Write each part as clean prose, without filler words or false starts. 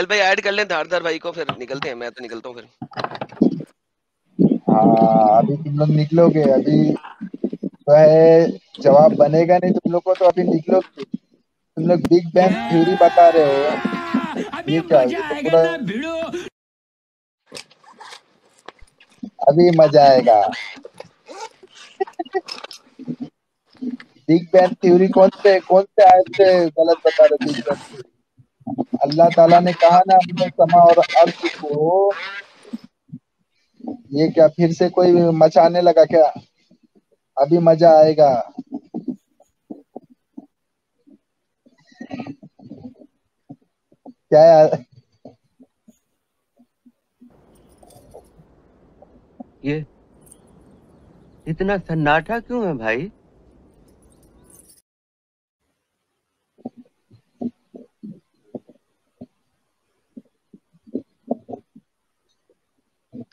साहिल भाई ऐड कर लें धारदार भाई को, फिर निकलते हैं। मैं तो निकलता हूँ फिर। हाँ अभी तुम लोग निकलोगे, अभी तो है जवाब बनेगा नहीं तुम लोग को, तो अभी निकलोगे। तुम लोग बिग बैंग थ्योरी बता रहे हो, अभी ये क्या, मजा ये तो आएगा पूरा ना भिड़ो। अभी मजा आएगा। बिग बैंग थ्योरी कौन से आयत से गलत बता रहे हो? बिग बैंग थ्योरी अल्लाह ताला ने कहा ना अपने समा और अर्श को, ये क्या फिर से कोई मचाने लगा क्या? अभी मजा आएगा। क्या है? ये इतना सन्नाटा क्यों है भाई?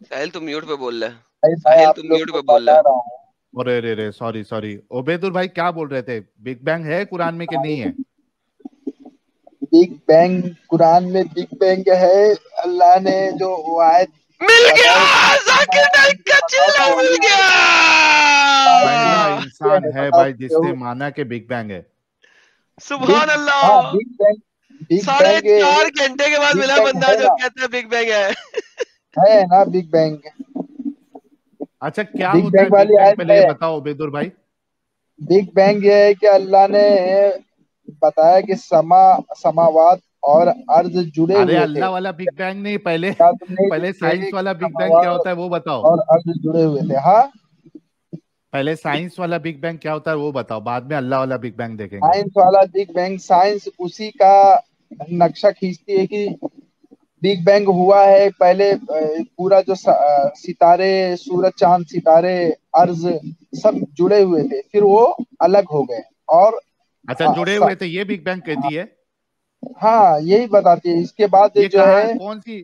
साहिल तुम म्यूट पे बोल रहा है। मैं साहिल आप तुम लोग म्यूट को पे बोल रहा बता है। रहा हूँ, अरे रे रे, सॉरी सॉरी। ओबेदुल भाई क्या बोल रहे थे? बिग बैंग है कुरान में कि नहीं है? बिग बैंग कुरान में बिग बैंग है। अल्लाह ने जो वो आयत मिल गया, बताओ, जाकिर नाइक का बताओ चिल्ला तो मिल वो गया। पहला इंसान है बता भाई सकते जिसने हो। माना कि बिग बैंग है। सुभान बिग, हाँ अल्लाह। बिग साढ़े बैंग, 4 घंटे के बाद बिग मिला बैंग बंदा है जो ना, कहता है बिग बैंग है। है ना बिग बैंग। अच्छा क्या बिग होता है बैंग बिग वाली बैंग, आयत पहले ये है। बताओ ओबेदुल भाई। बिग बैंग ये है कि अल्लाह ने बताया कि समावात और अर्ज जुड़े अरे हुए थे। अल्लाह वाला बिग बैंग नहीं, पहले क्या तुम नहीं पहले साइंस देखते कि वाला बिग बैंग क्या समावात होता है वो बताओ। और अर्ज जुड़े हुए थे? हाँ, पहले साइंस वाला बिग बैंग क्या होता है वो बताओ, बाद में अल्लाह वाला बिग बैंग देखेंगे। साइंस वाला बिग बैंग, साइंस उसी का नक्शा खींचती है कि बिग बैंग हुआ है पहले। पूरा जो सितारे, सूरज चांद सितारे, अर्ज सब जुड़े हुए थे, फिर वो अलग हो गए। और अच्छा जुड़े हुए थे, ये बिग बैंग कहती है। हाँ यही बताती है। इसके बाद ये जो कहाँ, है,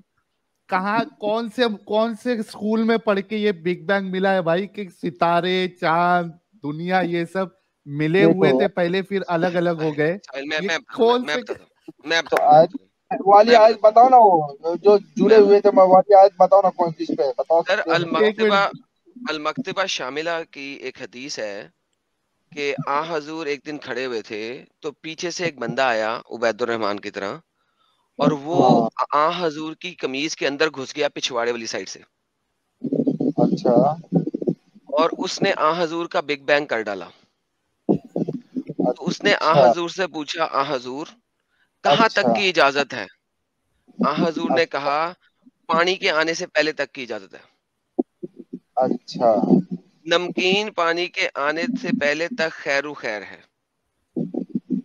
कहाँ कौन से स्कूल में पढ़ के ये बिग बैंग मिला है भाई कि सितारे चांद दुनिया ये सब मिले हुए देखो थे पहले फिर अलग अलग हो गए? साहिल ये मैं बताता हूँ, कौन मैं से? बताता हूँ, मैं तो बताता हूँ, मैं आज बताता हूँ, वाली मैं आज बताता बताओ ना, वो जो हूँ, जुड़े हुए थे, मैं वाली आज बताओ ना, कौन चीज पे बता सर सकते हो मुझे? एक मिनट। अल मकतबा शामिला की एक हदीस है कि आ हजूर एक दिन खड़े हुए थे, तो पीछे से एक बंदा आया उबैदुर रहमान की तरह, और वो हाँ, आ हजूर की कमीज के अंदर घुस गया पिछवाड़े वाली साइड से, अच्छा और उसने आ हजूर का बिग बैंग कर डाला। तो उसने आ अच्छा हजूर से पूछा, आ हजूर कहाँ तक अच्छा की इजाजत है? आ हजूर ने अच्छा कहा, पानी के आने से पहले तक की इजाजत है। अच्छा। नमकीन पानी के आने से पहले तक खैरू खैर है।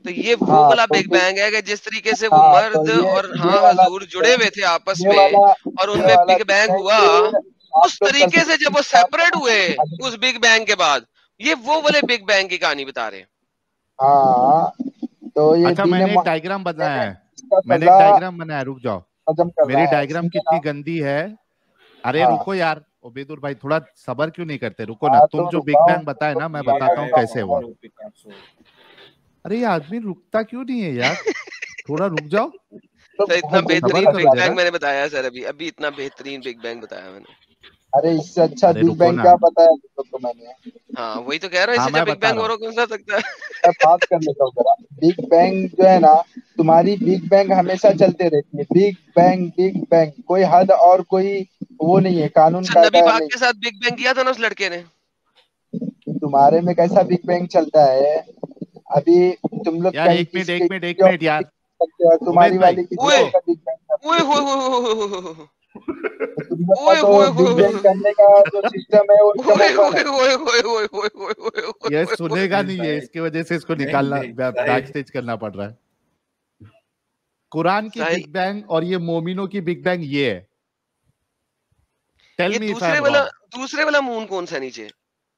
तो ये वो हाँ वाला तो बिग फिर, बैंग है कि जिस तरीके से वो हाँ तो मर्द और ये हाँ वाला हजूर बिग जुड़े हुए बैंग, थे आपस ये में, वाला और ये उनमें वाला बिग बिग बैंग हुआ, बैंग आप उस लोग तरीके से जब वो सेपरेट हुए कंसेप्ट। उस बिग बैंग के बाद, ये वो वाले बिग बैंग की कहानी बता रहे हैं। हाँ तो ये अच्छा दीन मैंने एक डायग्राम मोहम्मद बनाया ने है। इसका मैंने एक सजा डायग्राम बनाया, रुक जाओ। हजम कर मेरी रहा है, डायग्राम सुनिए कितनी ना। गंदी है। अरे हाँ रुको यार ओबेदुल भाई, थोड़ा सबर क्यों नहीं करते? रुको ना, हाँ, तुम तो जो रुका बिग हूँ बैंग बताए ना मैं तो बताता हूँ बताता कैसे हूँ। हुआ। अरे ये आदमी रुकता क्यों नहीं है यार? थोड़ा रुक जाओ, तो सर इतना बहुत जल्दी सबर बेहतरीन करो बिग बताता बैंग जरा। मैंने बताया सर, अभी अभी इतना बेहतरीन बिग बैंग बताया मैंने। हूँ। अरे इससे अच्छा अरे बिग रुको बैंग ना। क्या बताया तो मैंने? हाँ वही तो कह रहा हूँ, हाँ इससे जब मैं बिग बता बैंग रहा और हूँ। कौन सा सकता है। मैं बात कर लेता हूँ जरा। बिग बैंग जो है ना, तुम्हारी बिग बैंग हमेशा चलते रहती है। बिग बैंग कोई हद और कोई वो नहीं है, कानून अच्छा नबी कायदा पाक नहीं। के साथ बिग बैंग किया था ना उस लड़के ने। तुम्हारे में कैसा बिग बैंग चलता है? अभी तुम लोग यार कहीं एक मिनट किसी एक के मिनट एक किसी और मिनट को यार। सकते हो, तुम्हारी उबैद भाई वाली किसी ओए और का बिग बैंग ओए चलती होए है। होए होए होए होए तो तुम लोग का ओए तो होए बिग बैंग होए करने का जो सिस्टम है वो एकदम ओए ओपन ओए है। ओए ओए ओए ओए ओए ओए ये ओए ओए। सुनेगा नहीं है, इसकी वजह से इसको निकालना बैक स्टेज करना पड़ रहा है। कुरान की साहिल बिग बैंग और ये मोमिनों की बिग बैंग ये है। टेल ये me if I am wrong. दूसरे वाला मून कौन सा नीचे?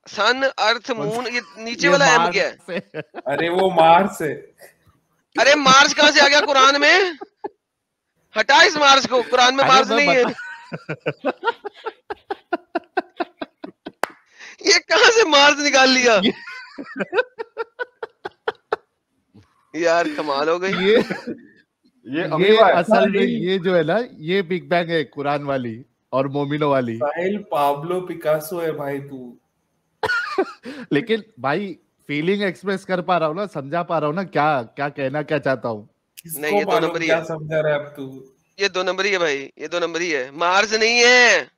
सन अर्थ मून, ये नीचे ये वाला एम क्या है? मार्स से अरे वो मार्स है। अरे मार्स कहां से आ गया कुरान में? हटा इस मार्स को, कुरान में अरे मार्स मैं नहीं है। बता ये कहां से मार्स निकाल लिया? ये यार कमाल हो गई। ये ये ये अमीबा है। असल में ये जो है ना, ये बिग बैंग है कुरान वाली और मोमिनो वाली। साहिल पाब्लो पिकासो है भाई तू। लेकिन भाई फीलिंग एक्सप्रेस कर पा रहा हूँ ना, समझा पा रहा हूँ ना क्या क्या कहना क्या चाहता हूँ। नहीं, किसको ये 2 मालूम नंबर ही क्या है। समझा रहा है अब तू। ये 2 नंबर ही है भाई, ये 2 नंबर ही है, मार्स नहीं है।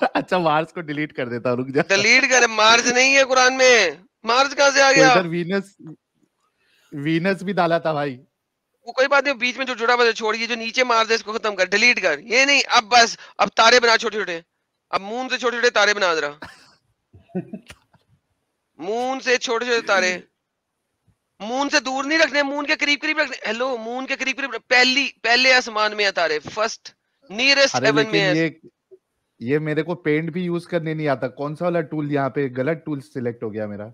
अच्छा मार्स को डिलीट कर देता हूँ, रुक जा। डिलीट कर, मार्स नहीं है कुरान में। मार्स कहाँ से आ तो गया? इधर वीनस, वीनस भी डाला था भाई। वो कोई बात नहीं, बीच में जो जुड़ा हुआ है छोड़िए, जो नीचे मार्स है इसको खत्म कर, डिलीट कर। ये नहीं, अब बस, अब तारे बना छोटे छोटे, अब मून से छोटे छोटे तारे बना जरा। मून से छोटे छोटे तारे, मून से दूर नहीं रखने, मून के करीब करीब रखने। हेलो, मून के करीब करीब, पहले आसमान में है तारे, फर्स्ट नियरेस्ट अरे हेवन में लेकिन है। ये मेरे को पेंट भी यूज करने नहीं आता। कौन सा वाला टूल, यहाँ पे गलत टूल सिलेक्ट हो गया मेरा।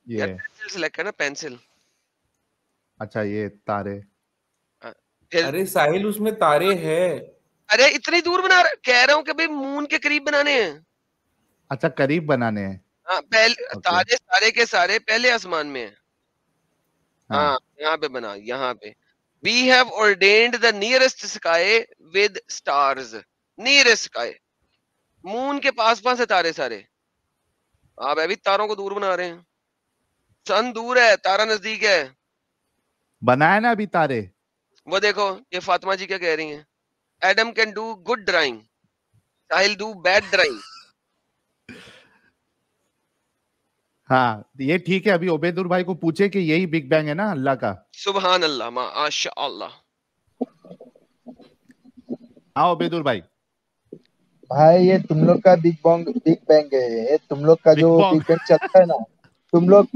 ये यार पेंसिल सिलेक्ट करना, पेंसिल। अच्छा ये तारे। फिर अरे साहिल उसमें तारे है। अरे इतनी दूर बना रहा, कह रहा हूँ कि भाई मून के करीब बनाने हैं। अच्छा करीब बनाने हैं। हाँ, पहले ओके। तारे सारे के सारे पहले आसमान में है। हाँ हाँ, यहाँ पे बना, यहाँ पे। We have ordained the nearest sky with stars. Nearest sky. Moon के पास है तारे सारे। आप अभी तारों को दूर बना रहे हैं। सन दूर है, तारा नजदीक है। बनाया ना अभी तारे। वो देखो, ये फातिमा जी क्या कह रही हैं। Adam can do good drawing, Sahil do bad drawing. हाँ ये ठीक है। अभी ओबेदुर भाई को पूछे कि यही बिग बैंग है ना अल्लाह का। सुबहान अल्लाह, माशाअल्लाह। हाँ ओबेदुर भाई। भाई ये तुम लोग का बिग बैंग है। ये तुम लोग का बिग जो बॉन्ग। बिग बैंग चलता है ना, तुम लोग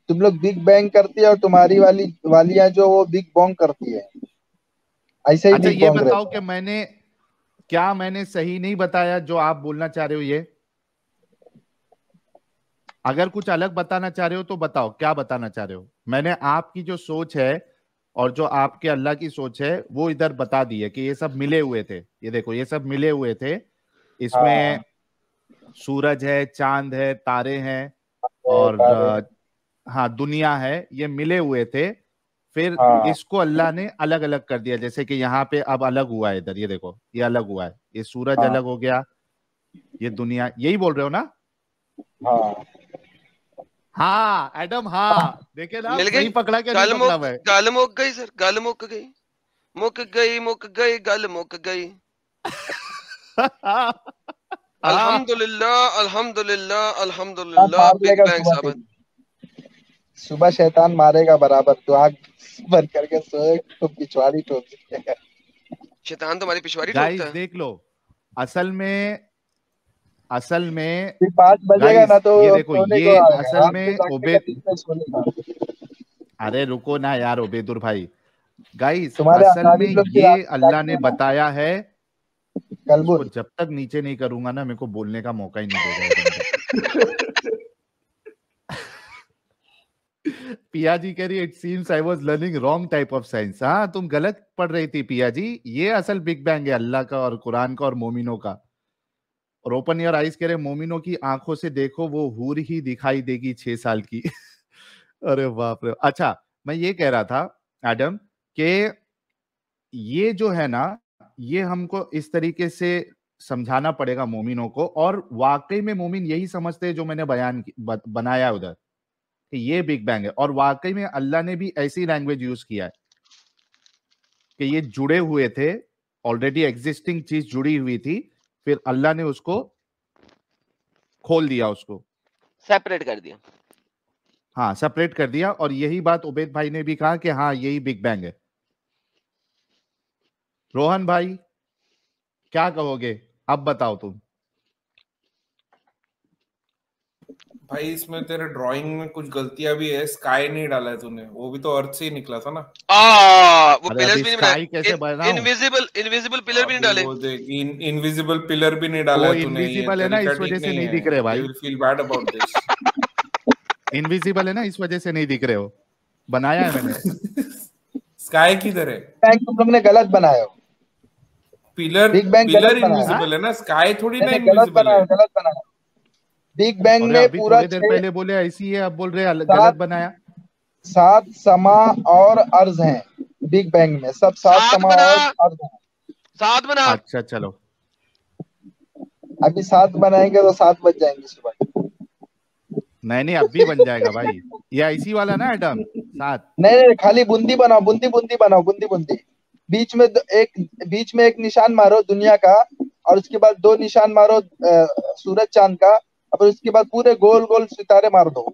तुम लोग बिग बैंग करती है और तुम्हारी वालियां जो वो बिग बॉन्ग करती है। ऐसा ही अच्छा बिग ये बॉन्ग बताओ रहता कि है। क्या मैंने सही नहीं बताया जो आप बोलना चाह रहे हो। ये अगर कुछ अलग बताना चाह रहे हो तो बताओ, क्या बताना चाह रहे हो। मैंने आपकी जो सोच है और जो आपके अल्लाह की सोच है वो इधर बता दी है कि ये सब मिले हुए थे। ये देखो ये सब मिले हुए थे। इसमें हाँ सूरज है, चांद है, तारे हैं और तारे। हाँ दुनिया है, ये मिले हुए थे। फिर हाँ इसको अल्लाह ने अलग अलग कर दिया। जैसे कि यहाँ पे अब अलग हुआ है, इधर ये देखो ये अलग हुआ है। ये सूरज हाँ अलग हो गया, ये दुनिया, यही बोल रहे हो ना। हाँ हाँ एडम, हाँ देखे ना, मिल गई। सही पकड़ा क्या नहीं गल पकड़ा मुक मैं। गल मुक गई सर, गल मुक गई, मुक गई, मुक गई, गल मुक गई। हाँ, अल्हम्दुलिल्लाह, अल्हम्दुलिल्लाह, शैतान अल्हम्दुलिल्लाह। मार बिग देगा बैंग सुबह साबित। सुबह शैतान मारेगा बराबर। तो आग बंद करके सोए तो पिछवाड़ी ठोक देगा। शैतान तुम्हारी पिछवाड़ी गाइस ठोकता है। देख लो, असल में फिर 5 बजेगा ना गाइस तो ये देखो, सोने ये को आएगा। असल रात में में जागेगा, दिन में सोने का। अरे रुको ना यार ओबेदुर भाई। गाइस तुम्हारे असल में असानी लोग की रात ये में अल्लाह जागते ने हैं ना। बताया है। कल उसको बोल। जब तक नीचे नहीं करूंगा ना, मेरे को बोलने का मौका ही नहीं देगा ये बंदा। पिया जी कह रही it seems I was learning wrong type of science. हाँ तुम गलत पढ़ रही थी पिया जी। ये असल बिग बैंग है अल्लाह का और कुरान का और मोमिनों का। और ओपन योर आइज कह रहे मोमिनों की आंखों से देखो, वो हूर ही दिखाई देगी 6 साल की। अरे बाप रे। अच्छा मैं ये कह रहा था एडम कि ये जो है ना, ये हमको इस तरीके से समझाना पड़ेगा मोमिनों को। और वाकई में मोमिन यही समझते हैं जो मैंने बनाया उधर कि ये बिग बैंग है। और वाकई में अल्लाह ने भी ऐसी लैंग्वेज यूज किया है कि ये जुड़े हुए थे, ऑलरेडी एग्जिस्टिंग चीज जुड़ी हुई थी, फिर अल्लाह ने उसको खोल दिया, उसको सेपरेट कर दिया। हाँ सेपरेट कर दिया। और यही बात उबैद भाई ने भी कहा कि हाँ यही बिग बैंग है। रोहन भाई क्या कहोगे, अब बताओ तुम। भाई इसमें तेरे ड्राइंग में कुछ गलतियां भी है। स्काई नहीं डाला है तूने, वो भी तो अर्थ से ही निकला था ना। वो अरे पिलर्स अभी भी नहीं स्काई कैसे बनाए, बनाऊं। इनविजिबल पिलर भी नहीं अभी डाले। वो देख, इनविजिबल पिलर भी नहीं डाला वो है तूने। ये इनविजिबल है ना, तरीका इस वजह ठीक से नहीं नहीं है। दिख रहे दे भाई। Will feel bad about this. Invisible है ना, इस वजह से नहीं दिख रहे हो। बनाया है मैंने। स्काई किधर है? बैंक तुम लोग ने गलत बनाया हो। पिलर बिग बैंग पिलर गलत बनाया। हाँ? इनविजिबल है ना, स्काई थोड़ी ना मैंने गलत इनविजिबल बनाया, है। गलत बनाया। बिग बैंग अरे में अभी पूरा थोड़ी देर 6 पहले बोले ऐसी है, अब बोल रहे गलत 7 बनाया। 7 समा और अर्ज हैं बिग बैंग में, सब 7 सात समा बना, और अर्ज हैं। 7 बना। अच्छा चलो, अभी 7 बनाएंगे तो 7 बज जाएंगे सुबह। नहीं नहीं अब भी बन जाएगा भाई, ये ऐसी वाला ना एडम 7। नहीं नहीं, खाली बूंदी बनाओ, बूंदी बूंदी बनाओ, बूंदी बूंदी। बीच में एक निशान मारो दुनिया का, और उसके बाद 2 निशान मारो सूरज चांद का, और उसके बाद पूरे गोल गोल सितारे मार दो।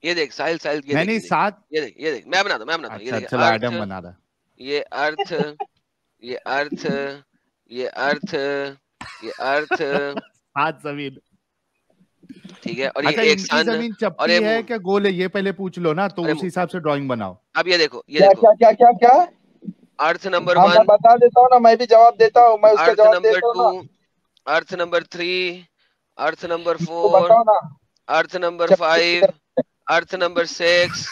ये देख साहिल, साहिल ये नहीं देख, नहीं ये देख, 7। ये देख मैं बनाता हूँ, ये अच्छा देख, चलो अर्थ, एडम बना रहा। ये अर्थ, ये अर्थ, ये अर्थ, ये अर्थ, 7 जमीन। ठीक है, और ये अच्छा एक इनकी सन, जमीन और चपटी ये है मून। क्या गोल है, ये पहले पूछ लो ना, तो अरे उस हिसाब से ड्राइंग बनाओ। अब ये देखो, ये क्या देखो, क्या क्या क्या क्या? अर्थ नंबर हाँ मैं 1, बता देता हूँ ना, मैं भी जवाब देता हूँ, मैं उसका अर्थ जवाब नंबर देता हूँ 2, ना। अर्थ नंबर 3, अर्थ नंबर तो 4, बताओ ना। अर्थ नंबर चपटी 5, अर्थ नंबर 6,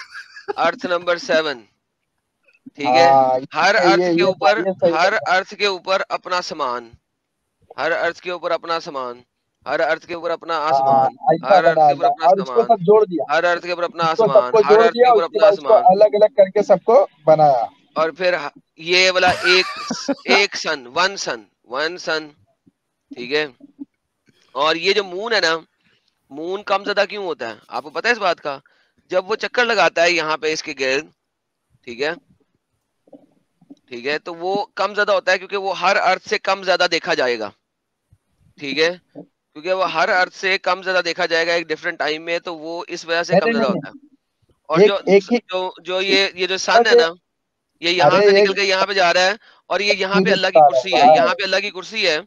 अर्थ नंबर 7, ठीक है। हाँ हर अर्थ के ये ऊपर, सही हर है। अर्थ के ऊपर अपना समान, हर अर्थ के ऊपर अपना समान, हर अर्थ के ऊपर अपना हाँ आसमान, ऐसा हर अर्थ बना के ऊपर अल्लाह, अपना और इसको समान, सब जोड़ दिया, हर अर्थ के ऊपर अपना इसको आसमान, सबको हर जोड़ अर्थ के दिया, ऊपर उसके अपना बाद इसको आसमान, अलग अलग करके सबको बनाया। और फिर ये वाला एक सन, वन सन, ठीक है। और ये जो मून है ना, मून कम ज्यादा क्यों होता है आपको पता है इस बात का? जब वो चक्कर लगाता है यहाँ पे इसके गिर्द, ठीक है, ठीक है, तो वो कम ज्यादा होता है क्योंकि वो हर अर्थ से कम ज्यादा देखा जाएगा, ठीक है, क्योंकि वो हर अर्थ से कम ज्यादा देखा जाएगा एक डिफरेंट टाइम में, तो वो इस वजह से कम नहीं ज्यादा नहीं होता है। और नहीं, एक ही जो ये जो सन है से, ना, ये यहाँ अरे से निकल एक के यहाँ पे जा रहा है, और ये यहाँ पे सूरज अल्लाह की तारा कुर्सी है, भाई, यहाँ पे अल्लाह की कुर्सी है,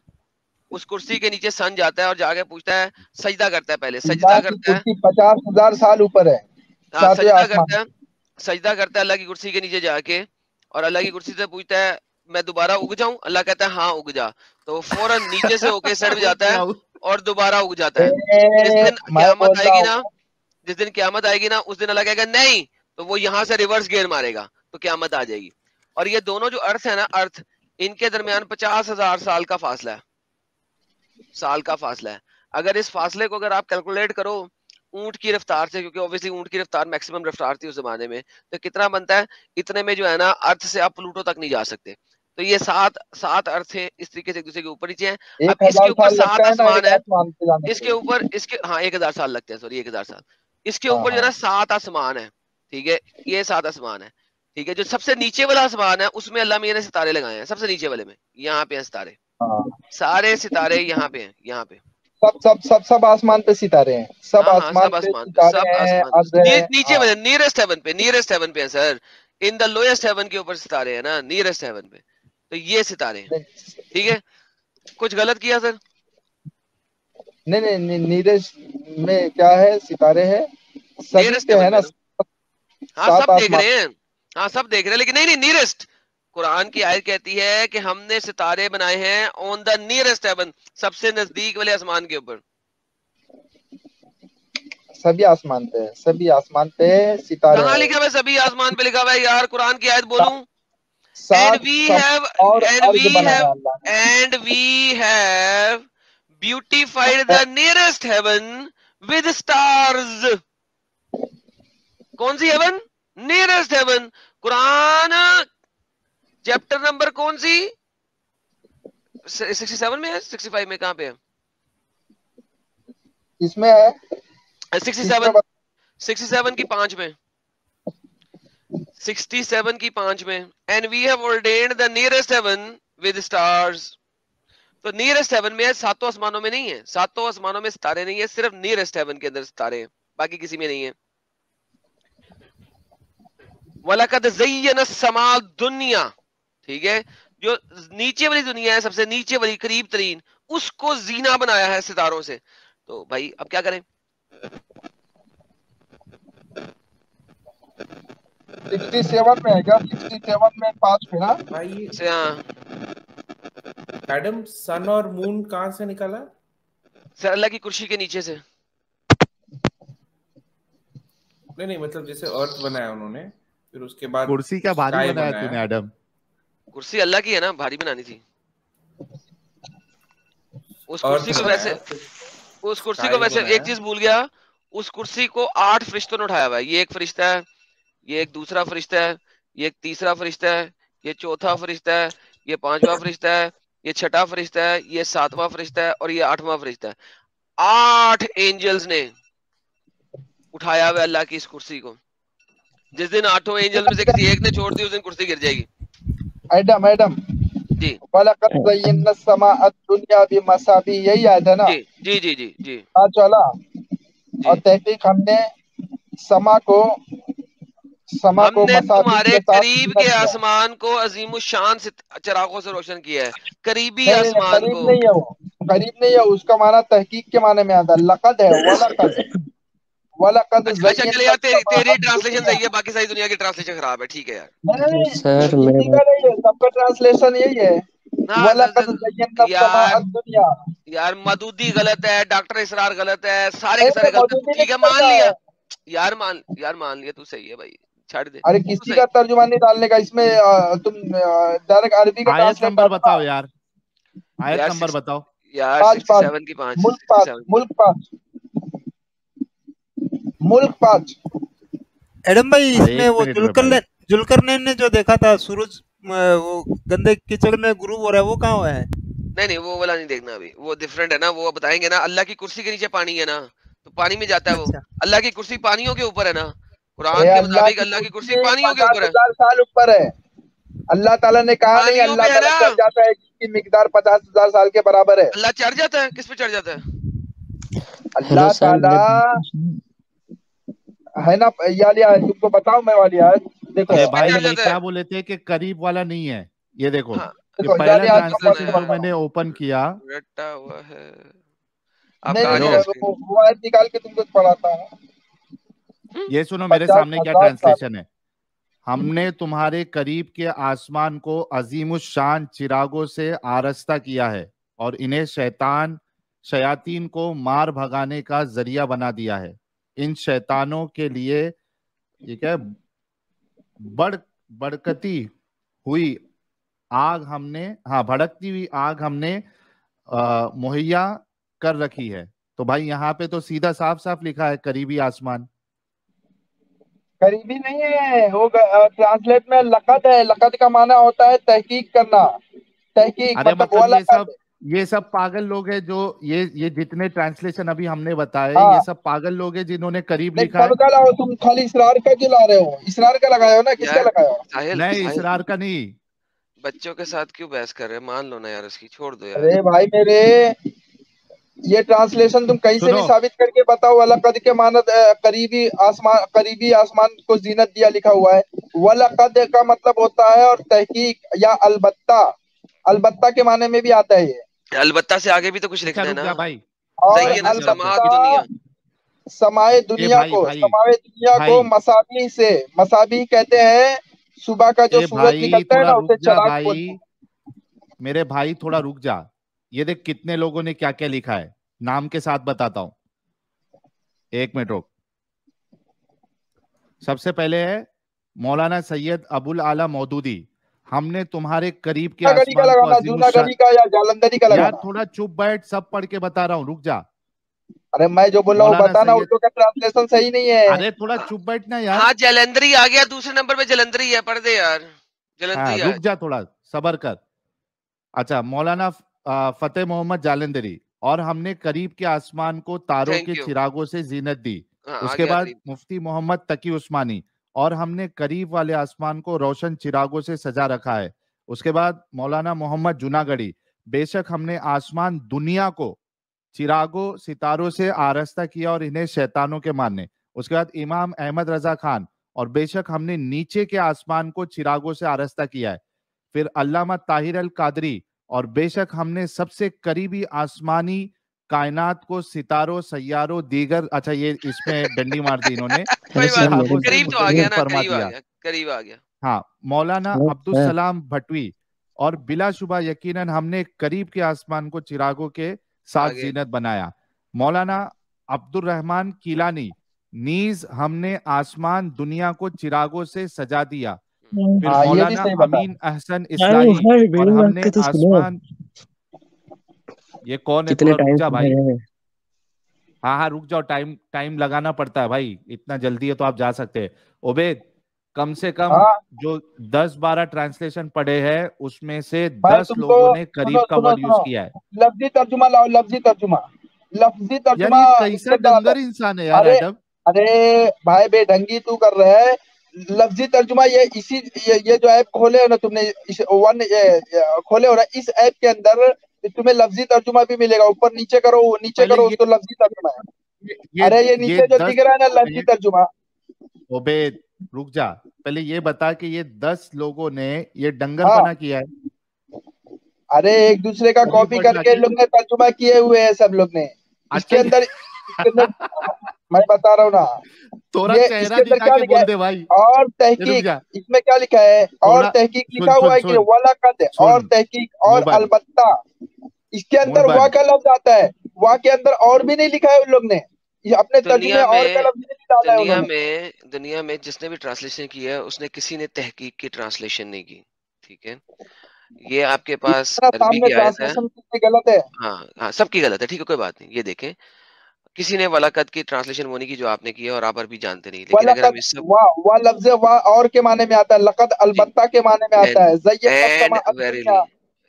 उस कुर्सी के नीचे सन जाता है और जाके पूछता है, सजदा करता है, पहले अल्लाह सजदा की करता है, कुर्सी 50,000 साल ऊपर है, हाँ 7वें सजदा आसमान करता है, सजदा करता है अल्लाह की कुर्सी के नीचे जाके, और अल्लाह की कुर्सी से पूछता है मैं दोबारा उग जाऊं? अल्लाह कहता है हाँ उग जा, तो वो फौरन नीचे से होके सड़ उग जाता है जाओ। और दोबारा उग जाता है। जिस पे। दिन मैं क्यामत बोलता आएगी हूँ, ना, जिस दिन क्यामत आएगी ना, उस दिन अल्लाह कहेगा नहीं, तो वो यहाँ से रिवर्स गियर मारेगा, तो क्यामत आ जाएगी। और ये दोनों जो अर्थ है ना, अर्थ, इनके दरमियान 50,000 साल का फासला है, साल का फासला है। अगर इस फासले को अगर आप कैलकुलेट करो ऊंट की रफ्तार से, क्योंकि ऑब्वियसली ऊंट की रफ्तार मैक्सिमम रफ्तार थी उस जमाने में, तो कितना बनता है? इतने में जो है ना, अर्थ से आप प्लूटो तक नहीं जा सकते। तो ये सात अर्थ है, इस तरीके से एक दूसरे के ऊपर नीचे हैं। अब इसके 1,000 ऊपर साल 7 लगता है ना आसमान एक है, आसमान पे जाने इसके के। ऊपर इसके, हाँ 1000 साल लगते हैं, सॉरी 1000 साल। इसके हाँ ऊपर जो है हाँ ना 7 आसमान है, ठीक है, ये 7 आसमान है, ठीक है। जो सबसे नीचे वाला आसमान है उसमें अल्लाह मियां ने सितारे लगाए हैं, सबसे नीचे वाले में यहाँ पे हैं सितारे, हाँ, सारे सितारे यहाँ पे हैं, यहाँ पे। सब आसमान पे सितारे हैं, सब हाँ हाँ आसमान सब पे आसमान पे, सितारे सब हैं, आसमान अर्ज पे, है। नीचे हाँ वाले नियरेस्ट हेवन पे, नियरेस्ट हेवन पे है sir, in the lowest heaven के ऊपर सितारे हैं ना, नियरेस्ट हेवन पे, तो ये सितारे हैं, ठीक है। कुछ गलत किया सर? नहीं नहीं नहीं, नीरज में क्या है, सितारे हैं सभी नियरेस्ट पे हेवन है पे ना, ना, हाँ 7 सब देख आसमान। रहे हैं, हाँ सब देख रहे हैं, लेकिन नहीं नहीं नियरेस्ट, कुरान की आयत कहती है कि हमने सितारे बनाए हैं ऑन द नियरेस्ट हेवन, सबसे नजदीक वाले आसमान के ऊपर। सभी आसमान पे है, सभी आसमान पे सितारे कहाँ हैं। लिखा हुआ है सभी आसमान पे लिखा हुआ है यार? कुरान की आयत बोलूं? and 7 we have सम और and अर्ज we बनाया have अल्लाह ने। and we have beautified the nearest heaven with stars. कौन सी heaven? Nearest heaven. Quran chapter number कौन सी? 67 में है? 65 में? कहां पे है? इसमें है, 67, इसमें 67 की 5 में, 67 की 5 में, and we have ordained the nearest heaven with stars. तो नियरेस्ट हेवन में है, सातों आसमानों में नहीं है, सातों आसमानों में सितारे नहीं है, सिर्फ नियरेस्ट हेवन के अंदर सितारे हैं, बाकी किसी में नहीं है। वलकद ज़य्यना समा दुनिया, ठीक है, जो नीचे वाली दुनिया है, सबसे नीचे वाली करीब तरीन, उसको जीना बनाया है सितारों से। तो भाई अब क्या करें? 67 में है क्या? 67 में 5 पे ना। भाई से मैडम सन और मून कहाँ से निकाला? सर अल्लाह की कुर्सी के नीचे से। नहीं नहीं, मतलब जैसे अर्थ बनाया उन्होंने, फिर उसके बाद कुर्सी क्या भारी स्काई बनाया तूने एडम? कुर्सी अल्लाह की है ना, भारी बनानी थी। उस अर्थ कुर्सी को बनाया, वैसे, फिर उस कुर्सी स्काई को वैसे बनाया। एक चीज भूल गया, उस कुर्सी को 8 फरिश्तों ने उठाया हुआ है। ये एक फरिश्ता है, ये एक दूसरा फरिश्ता है, ये एक तीसरा फरिश्ता है, ये चौथा फरिश्ता है, ये पांचवा फरिश्ता है, ये छठा फरिश्ता है, ये सातवां फरिश्ता है और ये आठवां फरिश्ता है। 8 एंजल्स ने उठाया हुआ अल्लाह की इस कुर्सी को। जिस दिन 8 एंजल में से किसी एक ने छोड़ दी, उस दिन कुर्सी गिर जाएगी। एडम एडम जी वलक़द ज़य्यना समाअ दुनिया बिमसाबी, यही आयत है ना? जी जी जी जी जी पांच वाला। और जी। तहकीक हमने समा को हमने मसाबी तुम्हारे के साथ करीब जीनत के दिया। आसमान को अजीम शान से चिरागों से रोशन किया है। करीबी नहीं, आसमान करीब को। नहीं है वो, करीब नहीं है, उसका माना तहकीक के माने में आता है। लक़द है, वलक़द अच्छा चल ज़य्यना यार, तेरी समाअ ट्रांसलेशन दुनिया। सही है, बाकी सारी दुनिया की ट्रांसलेशन खराब है। ठीक है यार। नहीं, सर किसी मेरा का नहीं है, सबका ट्रांसलेशन यही है। ना वलक़द ज़य्यना समाअ यार, दुनिया। यार मदूदी गलत है, डॉक्टर इसरार गलत है, सारे के नहीं, सारे गलत है। मौजूदी ठीक है, नहीं मान करता लिया है। यार, मान लिया, तू सही है भाई, छाड़ दे, अरे तू किसी सही। का तर्जुमा नहीं डालने का इसमें, तुम डायरेक्ट अरबी का आयत ट्रांसलेट नंबर डालना। बताओ यार, आयत यार नंबर बताओ। यार पाँच 67 की 5, मुल्क 67 मुल्क पाँच। एडम भाई, हाँ, इसमें एक वो मिनट में भाई। जुल्करनैन ने जो देखा था सूरज वो गंदे कीचड़ में गुरूब हो रहा है, वो कहाँ है? नहीं, वो वाला नहीं देखना अभी, वो डिफरेंट है ना, वो बताएंगे ना। अल्लाह की कुर्सी के नीचे पानी है ना, तो पानी में जाता है वो। अच्छा, अल्लाह की कुर्सी पानियों के ऊपर है ना, कुरान अरे के अल्लाह मुताबिक की अल्लाह की कुर्सी कुर्सी पानियों के ऊपर है, 50,000 साल ऊपर है। अल्लाह ताला ने कहा नहीं, पानियों अल्लाह पे है ताला ना। चढ़ जाता है जिसकी मिकदार 50,000 साल के बराबर है। अल्लाह चढ़ जाता है, किस पे चढ़ जाता है? हेलो अल्लाह सर, ताला है ना, या लिया तुमको बताऊं मैं वाली आयत? देखो अरे किस पे भाई चढ़ ये जाता क्या है? बोले थे कि करीब वाला नहीं है, ये देखो, हाँ, ये देखो, या पहला लिया रट्टा तुमको ना ट्रांसलेशन जो यार, मैंने ओपन किया। रट्टा हुआ है। नहीं आपका आ नहीं, जाएगा हेलो, स्क्रीन। वो आयत निकाल के तुमको पढ़ाता हूँ। ये सुनो मेरे सामने क्या 50,000 साल। ट्रांसलेशन है। हमने तुम्हारे करीब के आसमान को अजीमुश शान चिरागों से आरस्ता किया है और इन्हें शयातीन को मार भगाने का जरिया बना दिया है। इन शैतानों के लिए ठीक है भड़कती हुई भड़कती हुई आग हमने मुहैया कर रखी है। तो भाई यहाँ पे तो सीधा साफ साफ लिखा है करीबी आसमान। करीबी नहीं है वो, ट्रांसलेट में लक़द है। लक़द का माना होता है तहकीक करना। तहकीक अरे मतलब वो मतलब लक़द। ये सब पागल लोग हैं जो ये जितने ट्रांसलेशन अभी हमने बताए, हाँ, ये सब पागल लोग हैं जिन्होंने करीब नहीं लिखा है। सबका लाओ, तुम खाली इसरार का क्यों ला रहे हो? इसरार का लगाए हो ना, किसका यार लगाया हो? साहिल, नहीं, इसरार का नहीं। बच्चों के साथ क्यों बहस कर रहे हैं? मान लो ना यार, उसकी छोड़ दो यार। अरे भाई मेरे, ये ट्रांसलेशन तुम कहीं से भी सुनो, साबित करके बताओ। वलक़द के मानद करीबी आसमान को जीनत दिया लिखा हुआ है। वलक़द का मतलब होता है और तहकीक या अलबत्ता। अलबत्ता के माने में भी आता है ये। अलबत्ता से आगे भी तो कुछ अच्छा लिखना है रुक ना। जा भाई, और भाई ज़य्यन रुक जा रुक जा। समाअ दुनिया। समाए दुनिया भाई को, भाई समाए दुनिया को भाई मसाबी से, मसाबी कहते हैं सुबह का जो सूरज भाई निकलता है थोड़ा ना, रुक उसे जा चिराग भाई, बोलते हैं। मेरे भाई थोड़ा रुक जा। ये देख कितने लोगों ने क्या क्या लिखा है, नाम के साथ बताता हूं। एक मिनट रुक। सबसे पहले है मौलाना सैयद अबुल आला मौदूदी। हमने तुम्हारे करीब के जूनागढ़ी का आसमान को लगाना, अजीमुश। जूनागढ़ी का या जालंधरी का यार लगाना। थोड़ा चुप बैठ, सब पढ़ के बता रहा हूं, रुक जा। अरे मैं जो बोल रहा हूँ मौलाना बताना, सैयद, उर्दू का ट्रांसलेशन सही नहीं है। अरे थोड़ा चुप बैठ ना यार। हाँ, जलंधरी आ गया, दूसरे नंबर पे जलंधरी है, पढ़ दे यार, हाँ जलंधरी रुक आज। जा, थोड़ा सबर कर। अच्छा, मौलाना फतेह मोहम्मद जालंधरी। और हमने करीब के आसमान को तारों के थैंक यू। चिरागों से जीनत दी। हाँ, आ उसके गया बाद करीब। मुफ्ती मोहम्मद तकी उस्मानी। और हमने करीब वाले आसमान को रोशन चिरागों से सजा रखा है। उसके बाद मौलाना मोहम्मद जूनागढ़ी। बेशक हमने आसमान दुनिया को चिरागों सितारों से आरस्ता किया और इन्हें शैतानों के मानने। उसके बाद इमाम अहमद रजा खान। और बेशक हमने नीचे के आसमान को चिरागों से आरस्ता किया है। फिर अल्लामा ताहिर अल कादरी। और बेशक हमने सबसे करीबी आसमानी कायनात को सितारों सैयारों दीगर, अच्छा ये इसमें डंडी मार दी इन्होंने, हेलो कोई सर, बात नहीं, चिरागों मेरी से करीब तो आ गया मुज़य्यन ना, फरमा करीब आ दिया। गया, करीब आ गया। हाँ, मौलाना हेलो अब्दुल सर। सलाम भटवी। और बिलाशुबा यकीनन हमने करीब के आसमान को चिरागों के साथ आगे। जीनत बनाया। मौलाना अब्दुल रहमान किलानी। नीज हमने आसमान दुनिया को चिरागों से सजा दिया। फिर हाँ, ये भी मौलाना सही बता। अमीन अहसन अरे इस्लाही। भाई और मेरी बात हमने का तो सुनो। आसमान, ये कौन है, कितने थोड़ा रुक टाइम जा से भाई। है? हाँ हाँ रुक जाओ, टाइम टाइम लगाना पड़ता है भाई, इतना जल्दी है तो आप जा सकते हैं। उबैद, कम से कम हाँ जो 10-12 ट्रांसलेशन पढ़े हैं उसमें से भाई 10 तुमको लोगों ने करीब सुनो का सुनो वर्ड यूज सुनो, किया है। लफ्जी तर्जुमा लाओ, लफ्जी तर्जुमा, लफ्जी यार तर्जुमा ये कैसा इससे डालो। डंगर इंसान है यार अरे एडम। अरे भाई बेढंगी तू कर रहा है। लफ्जी तर्जुमा ये इसी ये जो ऐप खोले हो ना तुमने, इस वन ये खोले हो ना, इस ऐप के अंदर तुम्हें लफ्जी तर्जुमा भी मिलेगा। ऊपर नीचे करो, नीचे पहले करो, उसको लफ्जी तर्जुमा है। अरे ये ये नीचे जो 10 दिख रहा है ना लफ्जी तर्जुमा, ओबेद रुक जा, पहले ये बता कि ये 10 लोगों ने ये डंगर हाँ बना किया है। अरे एक दूसरे का सभी कॉपी वर्ड करके लाके। लोग ने तर्जुमा किए हुए हैं सब लोग ने। अच्छा इसके अंदर मैं बता रहा हूँ ना, थोड़ा ये चेहरा इसके अंदर दिखा क्या के लिखा बोल है, दे भाई। और रुक तहकीक, जा इसमें क्या लिखा है, और थोड़ा तहकीक लिखा सुन हुआ सुन है कि सुन वलाकद, और सुन तहकीक और मोहब्बत अलबत्ता। इसके अंदर मोहब्बत वाह का लफ्ज आता है, वाह के अंदर और भी नहीं लिखा है उन लोग ने, ये अपने तर्जुमे दुनिया और का में लफ्ज नहीं डाला है उन्होंने। दुनिया में जिसने भी ट्रांसलेशन किया है उसने किसी ने तहकीक की ट्रांसलेशन नहीं की। ठीक है, ये आपके पास इतना अरबी सामने की आयत है। ट्रांसलेशन कितनी गलत है। हाँ हाँ, सबकी गलत है, ठीक है, कोई बात नहीं। ये देखें, किसी ने वलाकत की ट्रांसलेशन वो नहीं की जो आपने की है, और आप अरबी जानते नहीं। लेकिन अगर हम वलाकद, इस सब वाह लफ्ज वाह और के माने में आता है, लकद जी, अलबत्ता के माने में आता है। ज़य्यना एंड समा वेरीली, दुनिया,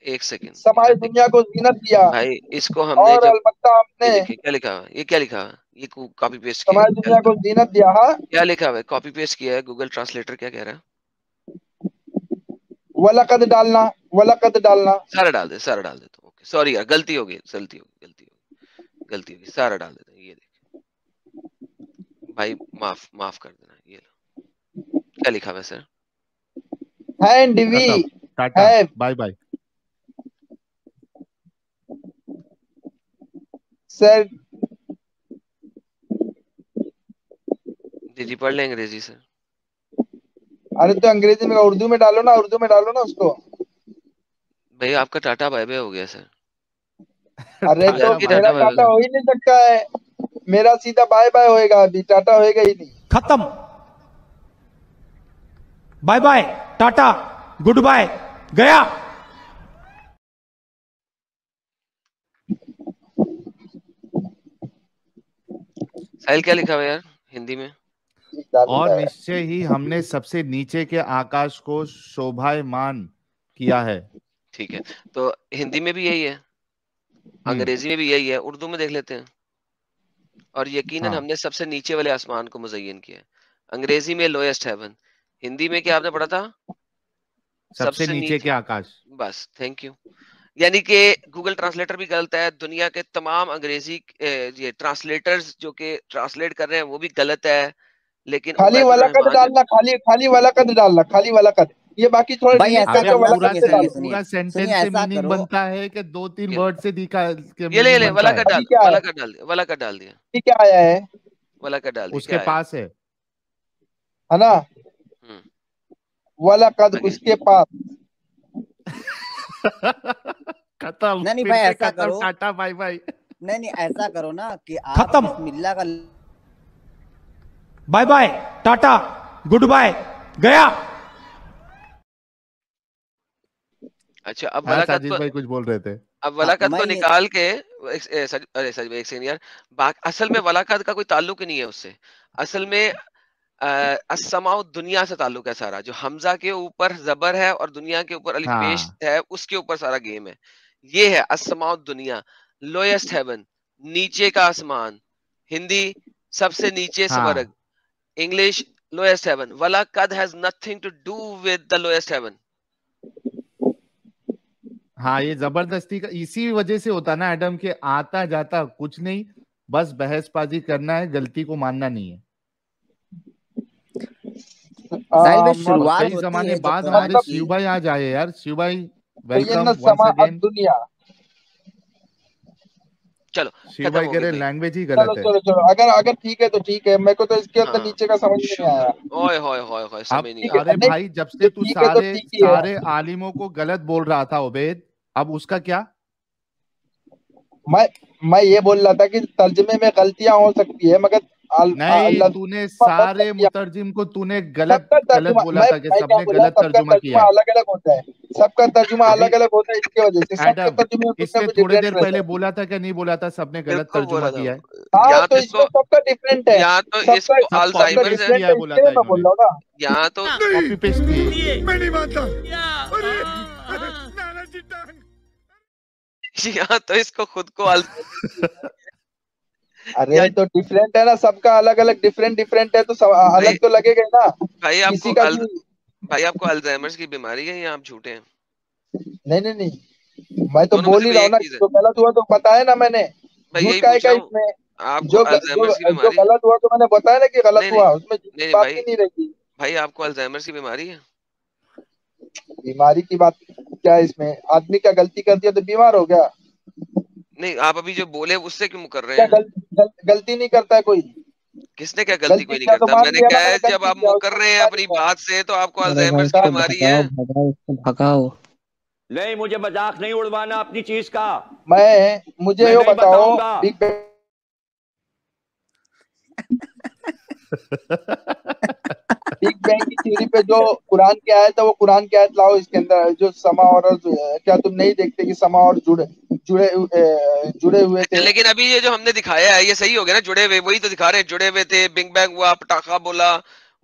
एक सेकंड समाए यहाँ दुनिया देखिए को जीनत दिया, भाई, इसको हमने और जब अलबत्ता ये हमने देखिए क्या लिखा हुआ है, ये क्या लिखा हुआ है, ये कॉपी पेस्ट किया है, समाए क्या दुनिया लिखा को जीनत दिया। हाँ, क्या लिखा हुआ है, कॉपी पेस्ट किया है। गूगल ट्रांसलेटर क्या कह रहा है? वलाकद डालना, वलाकद डालना। सारा डाल दे तो ओके। सॉरी यार, गलती हो गई, सारा डाल देते हैं। ये देख भाई, माफ कर देना। ये लो, क्या लिखा हुआ है सर? हैंड वी खत्म, टाटा, हैव बाय बाय। सेड। जी पढ़ ले अंग्रेजी सर। अरे तो अंग्रेजी में, उर्दू में डालो ना, उर्दू में डालो ना उसको। भैया आपका टाटा बाय बाय हो गया सर। अरे अभी तो टाटा आपकी बाय मेरा tata bye bye. Tata bye. हो ही नहीं सकता है, मेरा सीधा बाय बाय होएगा, अभी टाटा होएगा ही नहीं। खत्म, bye bye, tata, good bye, गया। साहिल क्या लिखा हुआ है यार हिंदी में? और निश्चय ही हमने सबसे नीचे के आकाश को शोभायमान किया है। ठीक है, तो हिंदी में भी यही है, अंग्रेजी में भी यही है, उर्दू में देख लेते हैं। और यकीनन हाँ, हमने सबसे नीचे वाले आसमान को मुज़य्यन किया है। अंग्रेजी में लोएस्ट हेवन, हिंदी में क्या आपने पढ़ा था? सबसे नीचे के आकाश। बस, थैंक यू। यानी कि गूगल ट्रांसलेटर भी गलत है, दुनिया के तमाम अंग्रेजी ये ट्रांसलेटर्स जो कि ट्रांसलेट कर रहे हैं वो भी गलत है, लेकिन खाली उबैदुर वलाकद रहमान डालना, खाली वलाकद डालना, खाली वलाकद। ये बाकी थोड़े भाई डिलीट ऐसा अबे करके करो ना, पूरा वलाकद से डालो। पूरा सुनिए, सेंटेंस से ऐसा मीनिंग करो। बनता है कि 2-3 ये वर्ड से दिखा के ये मीनिंग ले बनता है। अभी क्या है, वलाकत डाल दिया, अभी क्या आया है वलाकत डाल दिया, उसके क्या आया? पास है। है ना, हम्म, वलाकद आगे। उसके पास। खत्म, नहीं फिर भाई, से ऐसा खत्म, करो। Tata bye bye. नहीं ऐसा करो ना कि आप खत्म, बिस्मिल्लाह का bye bye, tata, good bye, गया। अच्छा, अब हाँ वलाकत साजिद को भाई कुछ बोल रहे थे। अब वलाकत मैं को ये निकाल के अरे सच में एक सेकंड यार, असल में वलाकत का कोई ताल्लुक ही नहीं है उससे। असल में अस्समाउ दुनिया से ताल्लुक है सारा, जो हमजा के ऊपर जबर है और दुनिया के ऊपर अलिफ पेश हाँ है, उसके ऊपर सारा गेम है। ये है अस्समाउ दुनिया, लोएस्ट हेवन, नीचे का आसमान। हिंदी सबसे नीचे स्वर्ग, हाँ इंग्लिश लोएस्ट हेवन। वलाकद has nothing to do with the lowest heaven. हाँ, ये जबरदस्ती का इसी वजह से होता ना एडम, के आता जाता कुछ नहीं, बस बहसबाजी करना है, गलती को मानना नहीं है। साहिल भाई, और शुरुआत कई होती जमाने है जब बाद कुरान हमारे की। शिव भाई आज आए यार। शिव भाई वेलकम सैयदना वंस समा अगेन। दुनिया। चलो, शिव खत्म भाई हो कह गई रहे भाई। लैंग्वेज ही चलो गलत है। चलो चलो, अगर अगर ठीक है तो ठीक है, मेरे को तो इसके अंदर हाँ, नीचे का समझ में नहीं आया। ओए होए होए होए, अब समझ नहीं ठीक है, आया। अरे नहीं भाई जब जो से तू ठीक है तो सारे ठीक ही है। सारे आलिमों को गलत बोल रहा था उबैद, अब उसका क्या? मैं ये बोल रहा था कि तर्जमे में गलतियां हो सकती है, मगर नहीं, अल्लाह तूने सारे मुतरजिम को तूने गलत सबका गलत तर्जुमा बोला मैं था कि क्या सबने बोला, गलत सबका तर्जुमा किया तर्जुमा है। अलग अलग होता है, सबका तर्जुमा अभी अलग अलग होता है, इसकी वजह से सबके एडम, तर्जुमे कुछ ना इसने कुछ थोड़ी डिफरेंट देर रहता पहले है। बोला था कि नहीं बोला था सबने गलत बिल्कुल तर्जुमा बोला था। किया है? हाँ या तो तो इसमें इसको सबका डिफरेंट है, या तो सबका इसको सब कॉपी अल्जाइमर पेस्ट है, डिफरेंट किया है, है बोला इसलिए था मैं बोल इन्होंने, रहा हूँ ना। या तो कॉपी पेस्ट किए। मैं नहीं मानता। या तो इसको खुद को अल्जाइमर अरे या तो डिफरेंट है ना, सबका अलग अलग डिफरेंट डिफरेंट है, तो सब भाई अलग तो लगेगा ही ना। भाई किसी का भी भाई आपको अल्जाइमर की बीमारी है या आप झूठे हैं? नहीं नहीं नहीं, मैं तो दोनों में बोल से ही कोई रहा हूँ एक ना, चीज है। जो गलत हुआ तो बताया ना मैंने, भाई झूठ यही का है पूछ क्या रहा हूँ, इसमें? आपको अल्जाइमर की जो बीमारी है? गलत हुआ तो मैंने बताया ना कि गलत नहीं नहीं हुआ, उसमें झूठ नहीं की नहीं बात भाई, ही नहीं रहेगी। भाई आपको अल्जाइमर की बीमारी है? बीमारी की बात क्या है इसमें? आदमी क्या गलती कर दिया तो बीमार हो गया? नहीं, आप अभी जो बोले उससे क्यों कर रहे क्या हैं? गलती नहीं करता है कोई? किसने क्या गलती गलती कोई नहीं किया तो करता? मान मैंने लिया ना, कहा है मैंने जब गलती आप किया, मुकर उसमें रहे हैं बीमारी अपनी क्या है? बात से तो आपको अरे भाई अल्जाइमर की इसको बीमारी भगाओ है। भगाओ इसको भगाओ। नहीं, मुझे मजाक नहीं उड़वाना अपनी चीज का। मुझे मैं यो नहीं बताओ, बताऊंगा। बिग बैंग बिग बैंग की थ्योरी पे जो कुरान की आयत है, वो कुरान की आयत लाओ, इसके अंदर जो समा और अर्ज है, क्या तुम नहीं देखते कि समा और जुड़े हुए अच्छा, थे? लेकिन अभी ये जो हमने दिखाया है ये सही हो गया ना? जुड़े हुए, वही तो दिखा रहे हैं, जुड़े हुए थे, बिग बैंग हुआ, पटाखा बोला,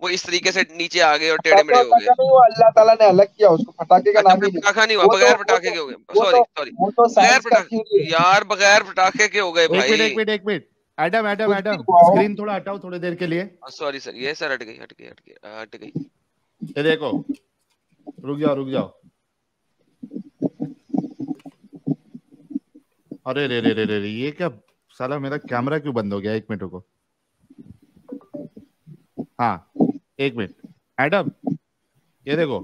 वो इस तरीके से नीचे आ गए और टेढ़े फटाका मेढ़े हो गए। वटाका नहीं हुआ, अल्लाह ताला ने अलग किया उसको, फटाके का अच्छा, नाम फिर ही नहीं। पटाखा नहीं हुआ, वो तो बगैर वो पटाखे तो के हो गए। वो सॉरी तो सॉरी, वो तो बगैर साइंस का थ्योरी पटाखे है। यार, बगैर पटाखे के हो गए एक मिनट भाई। एक मिनट एक मिनट, एडम एडम कुछ भी एडम हुआ हो। स्क्रीन थोड़ा हटाओ थोड़ी देर के लिए। सॉरी सर, ये सर हट गई हट गई हट गई हट गई। ये देखो, रुक जाओ रुक जाओ। अरे रे रे रे रे, ये क्या साला, मेरा कैमरा क्यों बंद हो गया? एक मिनट रुको। हाँ, एक मिनट एडम, ये देखो,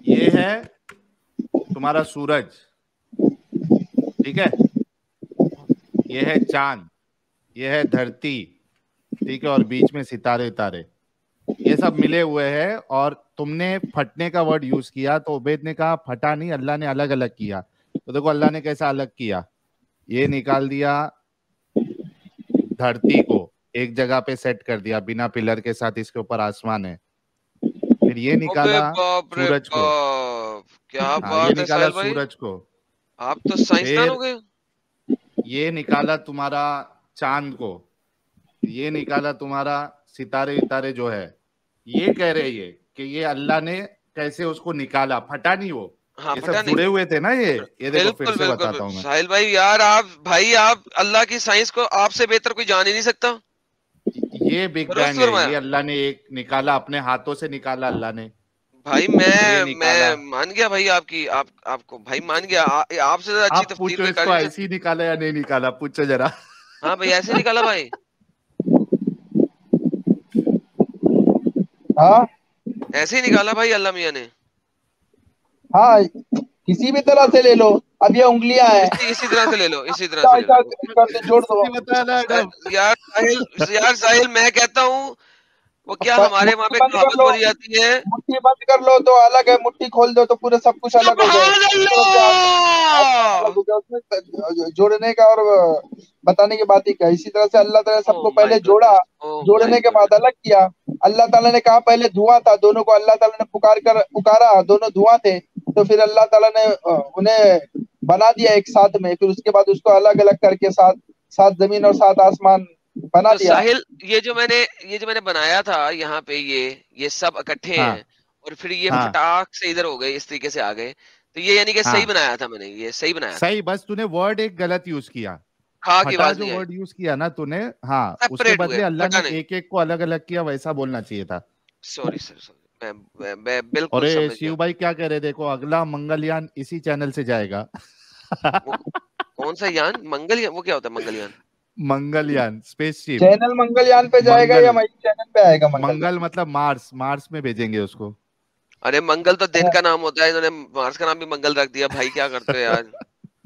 ये है तुम्हारा सूरज, ठीक है, ये है चांद, ये है धरती, ठीक है, और बीच में सितारे तारे, ये सब मिले हुए हैं। और तुमने फटने का वर्ड यूज किया तो उबैद ने कहा फटा नहीं, अल्लाह ने अलग अलग किया। तो देखो अल्लाह ने कैसा अलग किया, ये निकाल दिया धरती को एक जगह पे सेट कर दिया बिना पिलर के साथ, इसके ऊपर आसमान है। फिर ये अबे निकाला बाप रे सूरज को, बाप, क्या हाँ ये बात है निकाला साहिल भाई, सूरज को। आप तो साइंसदान हो फिर गए। ये निकाला तुम्हारा चांद को, ये निकाला तुम्हारा सितारे वितारे जो है। ये कह रहे ये कि ये अल्लाह ने कैसे उसको निकाला, फटा नहीं वो, हाँ, ये फटा सब नहीं। जुड़े हुए थे ना ये देखो फिर बिल्कुल से बताता बिल्कुल हूँ मैं। साहिल भाई, यार आप अल्लाह की साइंस को आपसे बेहतर कोई जान ही नहीं सकता। ये बिग दुरुस्त बैंग है, फरमाया ये अल्लाह ने एक निकाला, अपने हाथों से निकाला अल्लाह ने। भाई। ये मैं निकाला, मान गया भाई, आपको भाई मान गया। आपसे ज्यादा अच्छी आप तफसीर पूछो कोई कर इसको ही नहीं ऐसे ही निकाला या नहीं निकाला, पूछो जरा। सकता। हाँ भाई, ऐसे निकाला भाई। हाँ ऐसे ही निकाला भाई अल्लाह मियाँ ने। हाँ, किसी भी तरह से ले लो, अब ये उंगलियां हैं, इसी तरह से ले लो, इसी तरह से ले ऐसा लो। कर दो, जोड़ दो। नहीं बताया ना एडम। यार साहिल, मैं कहता हूँ वो क्या हमारे वहां मुट्ठी पे बंद कर कहावत लो, बोली जाती है, मुट्ठी बंद कर लो तो अलग है, मुट्ठी खोल दो तो पूरे सब कुछ अलग हो गए। सुभान इस तरह से आसमान अलग अल्लाह। हो गया, उसमें जोड़ने का और बताने की बात ही क्या है। इसी तरह से अल्लाह ताला ने सबको ओह पहले माय जोड़ा, गुडनेस, ओह माय जोड़ने के बाद गुडनेस। अलग किया। अल्लाह ताला ने कहा पहले धुआं था, दोनों को अल्लाह ताला ने पुकारा, दोनों धुआं थे, तो फिर अल्लाह ताला ने उन्हें बना दिया एक साथ में। फिर उसके बाद उसको अलग अलग करके सात जमीन और सात आसमान बना तो दिया। साहिल, ये जो मैंने बनाया था यहाँ पे, ये सब इकट्ठे हाँ हैं और फिर ये हाँ फटाक से इधर हो गए, इस तरीके से आ गए, तो ये यानी कि सही हाँ, बनाया था मैंने, ये सही बनाया था। सही, बस तूने वर्ड एक गलत यूज किया। खा की फटा आवाज जो नहीं आई, वर्ड यूज किया ना तूने, हाँ, उसके सेपरेट हुए, बदले अल्लाह फटा ने नहीं। एक एक को अलग अलग किया, वैसा बोलना चाहिए था। सॉरी सर, सॉरी, मैं बिल्कुल और समझ शिव गया। भाई क्या कह रहे, देखो अगला मंगलयान इसी चैनल से जाएगा। वो कौन सा यान? मंगलयान? वो क्या होता है मंगलयान? मंगलयान स्पेसशिप, चैनल मंगलयान पे जाएगा या मंगल, वही चैनल पे आएगा? मंगल मतलब मार्स में भेजेंगे उसको। अरे मंगल तो दिन का नाम होता है, इन्होंने मार्स का नाम भी मंगल रख दिया भाई, क्या करते हो यार।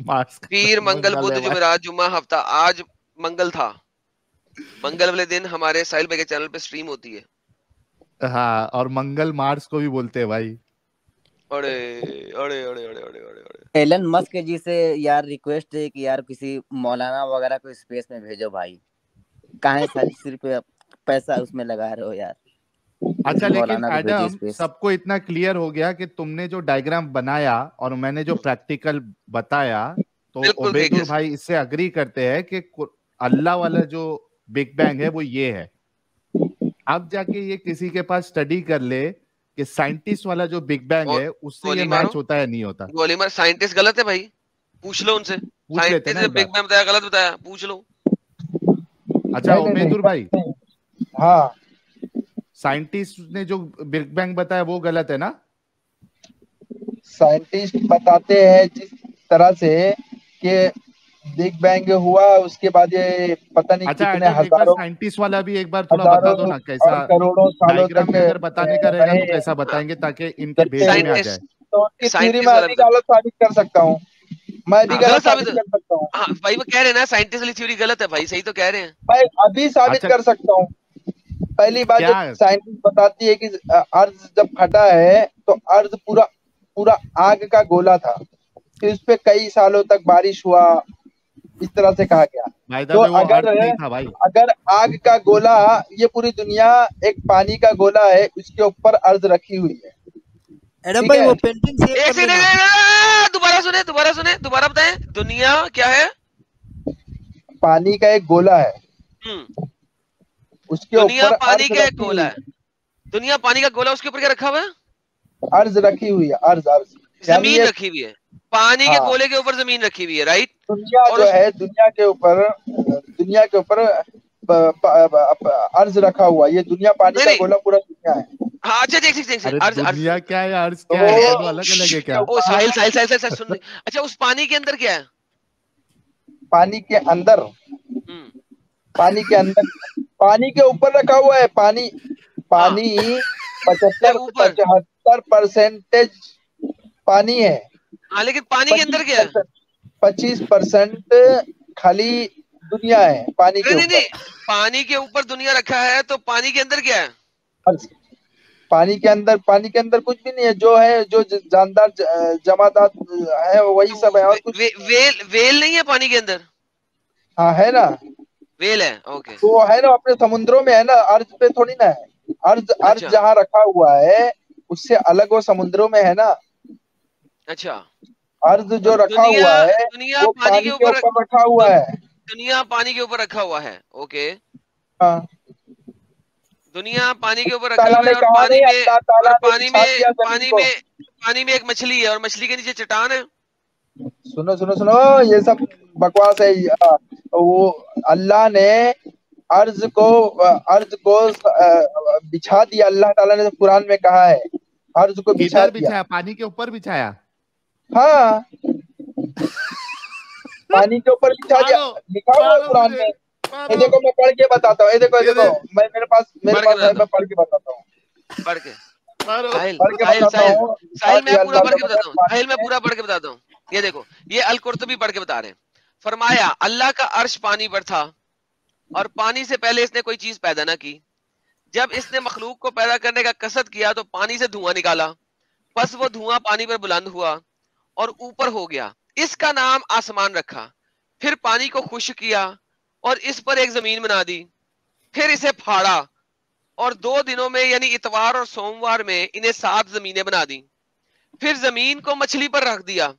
मार्स का पीर, नाम मंगल, मंगल बुध, है भाई। जुमेरात, जुम्मा, हफ्ता, आज मंगल था। मंगल वाले दिन हमारे साहिल भाई के चैनल पे स्ट्रीम होती है। हाँ, और मंगल मार्स को भी बोलते हैं भाई। अरे अरे अरे अरे अरे अरे अरे, एलन मस्क जी से यार रिक्वेस्ट है कि यार किसी मौलाना वगैरह को स्पेस में भेजो भाई, काहे सिर्फ पैसा उसमें लगा रहे हो यार। अच्छा, लेकिन मौलाना को भेजिए एडम, स्पेस। सबको इतना क्लियर हो गया कि तुमने जो डायग्राम बनाया और मैंने जो प्रैक्टिकल बताया, तो बिल्कुल ठीक है ओबेदुर सर। भाई इससे अग्री करते हैं कि अल्लाह वाला जो बिग बैंग है वो ये है। अब जाके ये किसी के पास स्टडी कर ले कि साइंटिस्ट वाला जो बिग बैंग है उससे ये गोली मारो, मैच होता है नहीं होता। गोली मार। साइंटिस्ट गलत है भाई, पूछ लो उनसे। पूछ लेते साइंटिस्ट ना ने एक बिग बार। बैंग बताया, गलत बताया, पूछ लो। अच्छा नहीं, नहीं, ओबेदुर भाई, नहीं, हाँ साइंटिस्ट ने जो बिग बैंग बताया वो गलत है ना? साइंटिस्ट बताते हैं जिस तरह से कि बिग बैंग हुआ, उसके बाद ये पता नहीं अच्छा कितने एडम, एक बार हजारों साइंटिस्ट वाला भी एक बार थोड़ा बता दो ना, और कैसा करोड़ों सालों डायग्राम तक में अगर बताने का रहेगा तो रहे। कैसा बताएंगे ताकि इनके भेज में आ जाए। तो उनकी थ्योरी साइंटिस्ट मैं वाला अभी बता। गलत साबित कर सकता हूँ, मैं भी हाँ, गलत गलत साबित। साबित कर सकता हूँ, हाँ भाई, वो कह रहे हैं ना साइंटिस्ट वाली थ्योरी गलत है भाई, सही तो कह रहे हैं। मैं अभी साबित अच्छा कर सकता हूँ। पहली बात जो क्या? साइंटिस्ट बताती है कि अर्थ जब फटा है तो अर्थ पूरा पूरा आग का गोला था, फिर उस पे कई सालों तक बारिश हुआ, इस तरह से कहा गया। भाई तो वो अर्थ नहीं था भाई। अगर आग का गोला, ये पूरी दुनिया एक पानी का गोला है, उसके ऊपर अर्थ रखी हुई है। एडम ठीक भाई है? वो पेंटिंग सेव एक कर सेकंड, लेना। दोबारा सुने, दोबारा सुने, दोबारा बताएं। दुनिया क्या है? पानी का एक गोला है, उसके दुनिया ऊपर पानी अर्थ का एक रखी गोला हुई है। दुनिया पानी का गोला, उसके ऊपर क्या रखा हुआ है? है, अर्थ रखी हुई है, अर्थ अर्थ यानी जमीन ये, रखी हुई है। पानी के हाँ, गोले के ऊपर जमीन रखी हुई है, राइट? दुनिया और जो उस है दुनिया के ऊपर अर्ज रखा हुआ, ये दुनिया पानी नहीं का नहीं, गोला पूरा दुनिया है। हाँ अच्छा, देख देख देख, अरे अर्ज अर्ज। दुनिया क्या है, अर्थ तो क्या है, नहीं, दोनों अलग अलग है क्या? ओ साहिल साहिल साहिल साहिल साहिल, सुन। अच्छा, उस पानी के अंदर क्या है? पानी के अंदर, हम्म, पानी के अंदर, पानी के ऊपर रखा हुआ है। पानी हाँ, पानी से ऊपर। 75% पानी है। हाँ, लेकिन पानी के अंदर क्या है? 25% खाली दुनिया है पानी के नहीं नहीं ऊपर। नहीं, पानी के ऊपर दुनिया रखा है, तो पानी के अंदर क्या है? पानी के अंदर कुछ भी नहीं है, जो है जो जानदार जमादार है वही तो सब है, और कुछ वेल वेल नहीं है पानी के अंदर? हाँ है ना, वेल है, ओके। तो है ना, अपने समुद्रों में है ना, अर्ज पे थोड़ी ना है। अर्ज अर्ज अच्छा जहाँ रखा हुआ है उससे अलग वो समुद्रों में है ना। अच्छा, अर्ज जो और रखा दुनिया, हुआ है दुनिया वो पानी के पानी के ऊपर ऊपर रखा हुआ है। दुनिया पानी के ऊपर रखा हुआ है, ओके। हाँ, दुनिया पानी के ऊपर रखा ताला हुआ ने है, और कहा पानी नहीं, में, अल्लाह ताला और ने पानी बिछा में दिया जमीन पानी को। में पानी में एक मछली है, और मछली के नीचे चट्टान है। सुनो सुनो सुनो, ये सब बकवास है। वो अल्लाह ने अर्ज को बिछा दिया, अल्लाह ताला ने कुरान में कहा है, अर्ज को बिछा किधर दिया। बिछाया? पानी के ऊपर बिछाया? हाँ, पानी के ऊपर बिछा दिया, मारो लिखा हुआ है मारो कुरान मुझे, में। ये मारो। देखो मैं पढ़ के बताता हूँ, ये देखो ये ये देखो, देख, मैं मेरे पढ़ के पास है, बताता मैं हूँ, पढ़ के बताता हूँ, पढ़ के। मारो। साहिल पढ़ के साहिल बताता साहिल हूँ। बिछा साहिल, मैं दिया पूरा अल्लाह पढ़ के ताला ने बताता हूँ, पानी साहिल मैं में। पूरा पढ़ के बताता हूँ। ये देखो, ये अल कुर्तुबी पढ़ के बता रहे हैं। फरमाया, अल्लाह का अर्श पानी पर था, और पानी से पहले इसने कोई चीज पैदा ना की। जब इसने मखलूक को पैदा करने का कसद किया तो पानी से धुआं निकाला, बस वो धुआं पानी पर बुलंद हुआ और ऊपर हो गया, इसका नाम आसमान रखा। फिर पानी को खुश्क किया और इस पर एक जमीन बना दी, फिर इसे फाड़ा, और 2 दिनों में यानी इतवार और सोमवार में इन्हें 7 जमीनें बना दी। फिर जमीन को मछली पर रख दिया,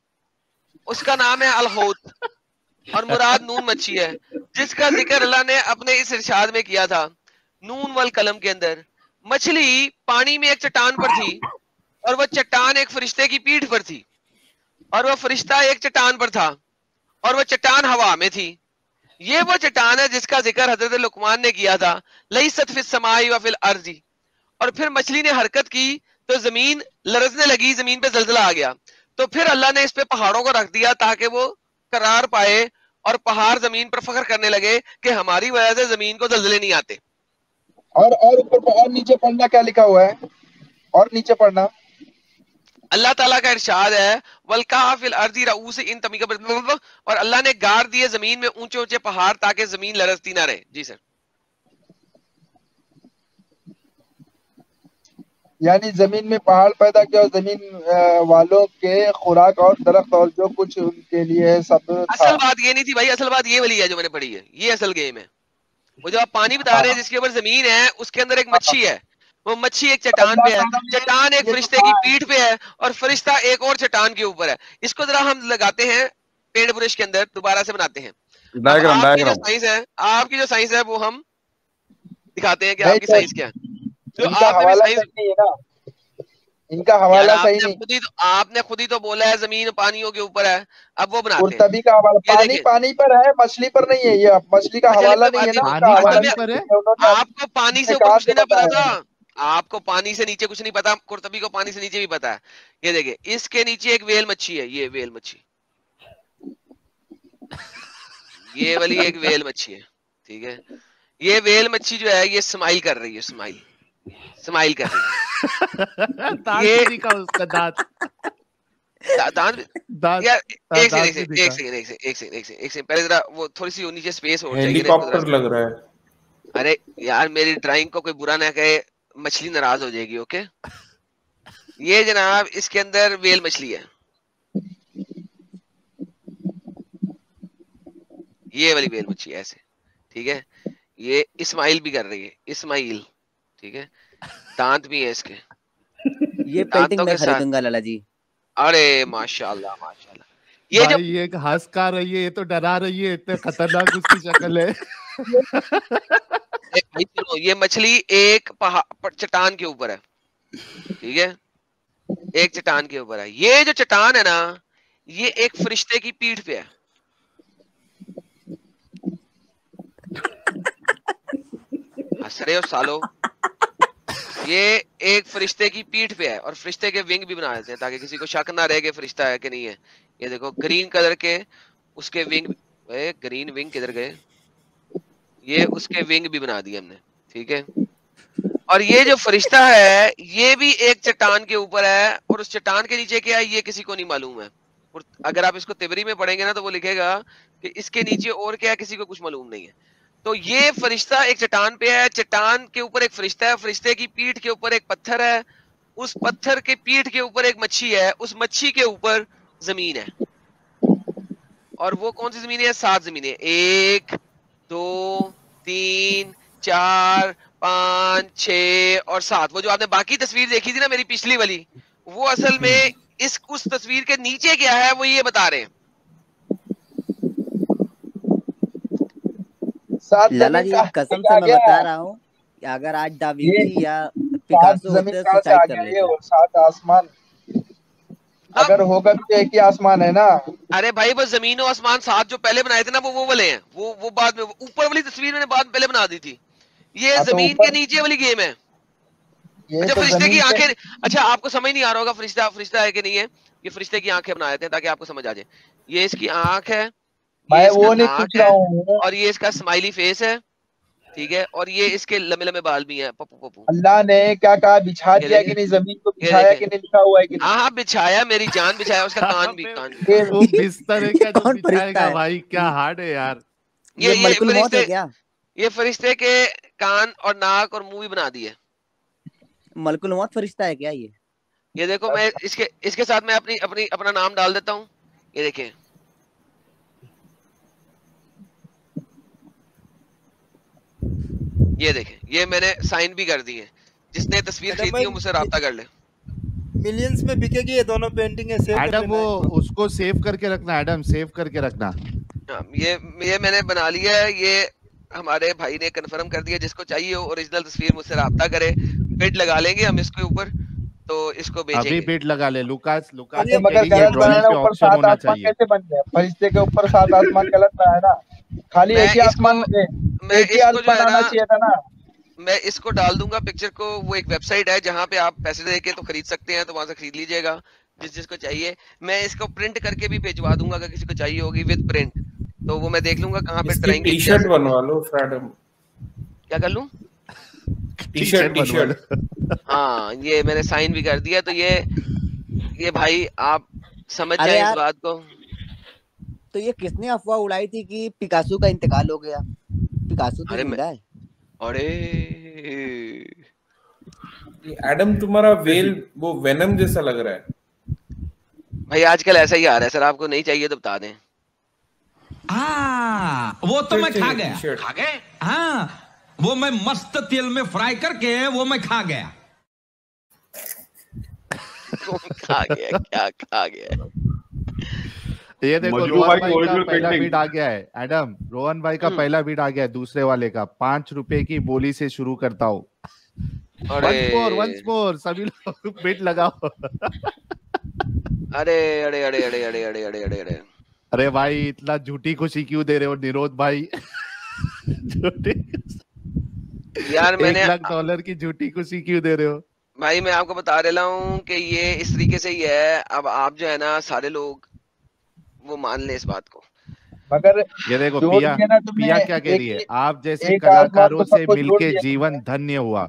उसका नाम है अलहौत, और मुराद नून मच्छी है, जिसका जिक्र अल्लाह ने अपने इस इरशाद में किया था, नून वल कलम के अंदर। मछली पानी में एक चट्टान पर थी, और वह चट्टान एक फरिश्ते की पीठ पर थी, और वह फरिश्ता एक चट्टान पर था, और वह चट्टान हवा में थी। ये वो चट्टान है जिसका जिक्र हजरत लुकमान ने किया था, लईसत फिस समाई व फिल अर्जी। और फिर मछली ने हरकत की तो जमीन लरजने लगी, जमीन पे जलजला आ गया, तो फिर अल्लाह ने इस पे पहाड़ों को रख दिया ताकि वो करार पाए, और पहाड़ जमीन पर फख्र करने लगे कि हमारी वजह से जमीन को जलजले नहीं आते। और ऊपर और नीचे पढ़ना क्या लिखा हुआ है, और नीचे पढ़ना, अल्लाह ताला का इरशाद है, वलका फिल अर्दी रऊस इन तमीका, और अल्लाह ने गाड़ दिए जमीन में ऊंचे ऊंचे पहाड़ ताकि जमीन लरजती ना रहे। जी सर। यानी जमीन में पहाड़ पैदा किया और जमीन वालों के खुराक और दरख्त और जो कुछ उनके लिए है सब था। असल बात ये नहीं थी भाई, असल बात ये वाली है जो मैंने पढ़ी है, ये असल गेम है। वो जो आप पानी बता रहे हैं जिसके ऊपर जमीन है, उसके अंदर एक मच्छी है, वो मच्छी एक चट्टान पे है, चट्टान एक फरिश्ते की पीठ पे है और फरिश्ता एक और चट्टान के ऊपर है। इसको जरा हम लगाते हैं पेंट ब्रश के अंदर, दोबारा से बनाते हैं डायग्राम आपकी जो डायग्राम साइंस है, आपकी जो साइंस है वो हम दिखाते हैं कि नहीं आपकी तो साइंस क्या है। जो इनका आपने भी हवाला साइंस, सही नहीं है ना, इनका यार हवाला सही नहीं। आपने खुद ही तो बोला है जमीन पानियों के ऊपर है, अब वो बनाते हैं। कुर्तबी का हवाला ये पानी देखें, पानी पर है, मछली पर नहीं है। ये मछली का अच्छा हवाला लिखो नहीं है ना, पानी, उनका पानी हवाला पानी असल पर में है। उन्होंने आपको पानी से ऊपर निकाल कुछ के नहीं ना पता बताया है। था, आपको पानी से नीचे कुछ नहीं पता, कुर्तबी को पानी से नीचे भी पता है। ये देखिए, इसके नीचे एक वेल मच्छी है, ये वेल मच्छी, ये वाली एक वेल मच्छी है, ठीक है। ये वेल मच्छी जो है ये स्माइल कर रही है, स्माइल स्माइल कर रही है। दांत ये भी दिखा उसका, दांत दांत दांत यार, एक दांत भी सेकंड दिखा। एक सेकंड पहले जरा वो थोड़ी सी नीचे स्पेस और चाहिए ना इसको हेलीकॉप्टर जरा। लग रहा है। अरे यार मेरी ड्राइंग को कोई बुरा ना कहे, मछली नाराज हो जाएगी। ओके, ये जनाब इसके अंदर वेल मछली है, ये वाली वेल मच्छी ऐसे, ठीक है। ये इस्माइल भी कर रही है, इस्माइल, ठीक है। दांत भी है इसके, ये पेंटिंग दांतों मैं के साथ, खरीदूंगा लाला जी। अरे माशाल्लाह माशाल्लाह। ये जो भाई ये एक हंस का रही है, ये तो डरा रही है, इतने खतरनाक उसकी शक्ल है। भाई सुनो, ये मछली एक पहाड़ चट्टान के ऊपर है, ठीक है, एक चट्टान के ऊपर है। ये जो चट्टान है ना, ये एक फरिश्ते की पीठ पे है। हंस रहे हो सालो, ये एक फरिश्ते की पीठ पे है और फरिश्ते के विंग भी बना देते हैं ताकि किसी को शक ना रहे कि फरिश्ता है कि नहीं है। ये देखो ग्रीन कलर के उसके विंग, ग्रीन विंग किधर गए, ये उसके विंग भी बना दिए हमने, ठीक है। और ये जो फरिश्ता है ये भी एक चट्टान के ऊपर है और उस चट्टान के नीचे क्या है ये किसी को नहीं मालूम है। और अगर आप इसको तिबरी में पढ़ेंगे ना तो वो लिखेगा कि इसके नीचे और क्या है किसी को कुछ मालूम नहीं है। तो ये फरिश्ता एक चट्टान पे है, चट्टान के ऊपर एक फरिश्ता है, फरिश्ते की पीठ के ऊपर एक पत्थर है, उस पत्थर के पीठ के ऊपर एक मच्छी है, उस मच्छी के ऊपर जमीन है। और वो कौन सी जमीन है? 7 जमीनें, 1 2 3 4 5 6 और 7। वो जो आपने बाकी तस्वीर देखी थी ना मेरी पिछली वाली, वो असल में इस उस तस्वीर के नीचे क्या है वो ये बता रहे हैं। लाला जी कसम से मैं बता रहा हूँ, अगर आज दाविंची या पिकासो होते तो सुसाइड कर लेते। और 7 आसमान अगर होगा तो एक ही आसमान है ना। अरे भाई वो जमीन और आसमान 7 जो पहले बनाए थे ना वो वाले हैं, वो बाद में, ऊपर वाली तस्वीर मैंने बाद पहले बना दी थी। ये जमीन के नीचे वाली गेम है। अच्छा तो फरिश्ते की आंखें, अच्छा आपको समझ नहीं आ रहा होगा फरिश्ता फरिश्ता है कि नहीं है। ये फरिश्ते की आंखें बना देते हैं ताकि आपको समझ आ जाए। ये इसकी आंख है, मैं वो नहीं पूछ रहा हूँ, और ये इसका स्माइली फेस है, ठीक है। और ये इसके लंबे लंबे बाल भी हैं। पप्पू पप्पू अल्लाह ने क्या कहा, बिछा दिया कि नहीं, जमीन को बिछाया कि नहीं, लिखा हुआ है कि नहीं? हाँ बिछाया, मेरी जान बिछाया, उसका कान भी वो बिस्तर है क्या जो बिछाएगा भाई, क्या हार्ड है यार। ये मलकुल मौत है क्या? ये फरिश्ते के कान और नाक और मुंह भी बना दिए। मलकुल मौत फरिश्ता है क्या ये? ये देखो मैं इसके साथ मैं अपना नाम डाल देता हूँ। ये देखें, ये देखें, ये मैंने साइन भी कर दिए। जिसने तस्वीर खरीदनी हो मुझसे राब्ता कर ले। मिलियंस में बिकेगी ये दोनों पेंटिंग है। एडम वो उसको सेव करके रखना, एडम सेव करके रखना। ये मैंने बना लिया है, ये हमारे भाई ने कंफर्म कर दिया। जिसको चाहिए हो ओरिजिनल तस्वीर मुझसे राब्ता करे, बिड लगा लेंगे हम इसके ऊपर, तो इसको बेचेंगे। अभी बिड लगा ले लुकास मगर गलत बनाना, ऊपर 7 आसमान कैसे बन गए? फरिश्ते के ऊपर 7 आसमान गलत बनाया है ना, खाली एक ही आसमान, एक ही आसमान आना चाहिए था ना। मैं इसको डाल दूंगा पिक्चर को, वो एक वेबसाइट है जहाँ पे आप पैसे दे के तो खरीद सकते हैं, तो वहां से खरीद लीजिएगा जिसको चाहिए। मैं इसको प्रिंट करके भी भिजवा दूंगा अगर किसी को चाहिए होगी विद प्रिंट, तो वो मैं देख लूंगा कहाँ पे ड्राइंग। टी-शर्ट बनवा लो फ्रीडम। क्या कर लूं? टी-शर्ट। हाँ ये मैंने साइन भी कर दिया। तो ये भाई आप समझ जाए इस बात को। तो ये किसने अफवाह उड़ाई थी कि पिकासो का इंतकाल हो गया? पिकासो तो जिंदा है। अरे ये एडम तुम्हारा वेल वो वेनम जैसा लग रहा है भाई। आजकल ऐसा ही आ रहा है सर, आपको नहीं चाहिए तो बता दें। वो तो मैं खा गया। खा गए? हाँ, वो मैं मस्त तेल में फ्राई करके वो मैं खा गया। खा गया क्या खा गया? ये देखो रोहन भाई का पहला बीट आ गया है एडम। रोहन भाई का पहला बीट आ गया है दूसरे वाले का। 5 रुपए की बोली से शुरू करता हूँ। वंस मोर सभी लोग बीट लगाओ। अरे अरे अरे अरे अरे अरे अरे अरे अरे अरे भाई इतना झूठी खुशी क्यों दे रहे हो निरोध भाई? यार मैंने $1 लाख की झूठी खुशी क्यों दे रहे हो भाई? मैं आपको बता रहा हूँ कि ये इस तरीके से ही है। अब आप जो है ना सारे लोग वो मान ले इस बात को। मगर ये देखो पिया क्या कह रही है, आप जैसे एक कलाकारों आसमान तो से सबको जोड़ मिलके दिया जीवन धन्य हुआ।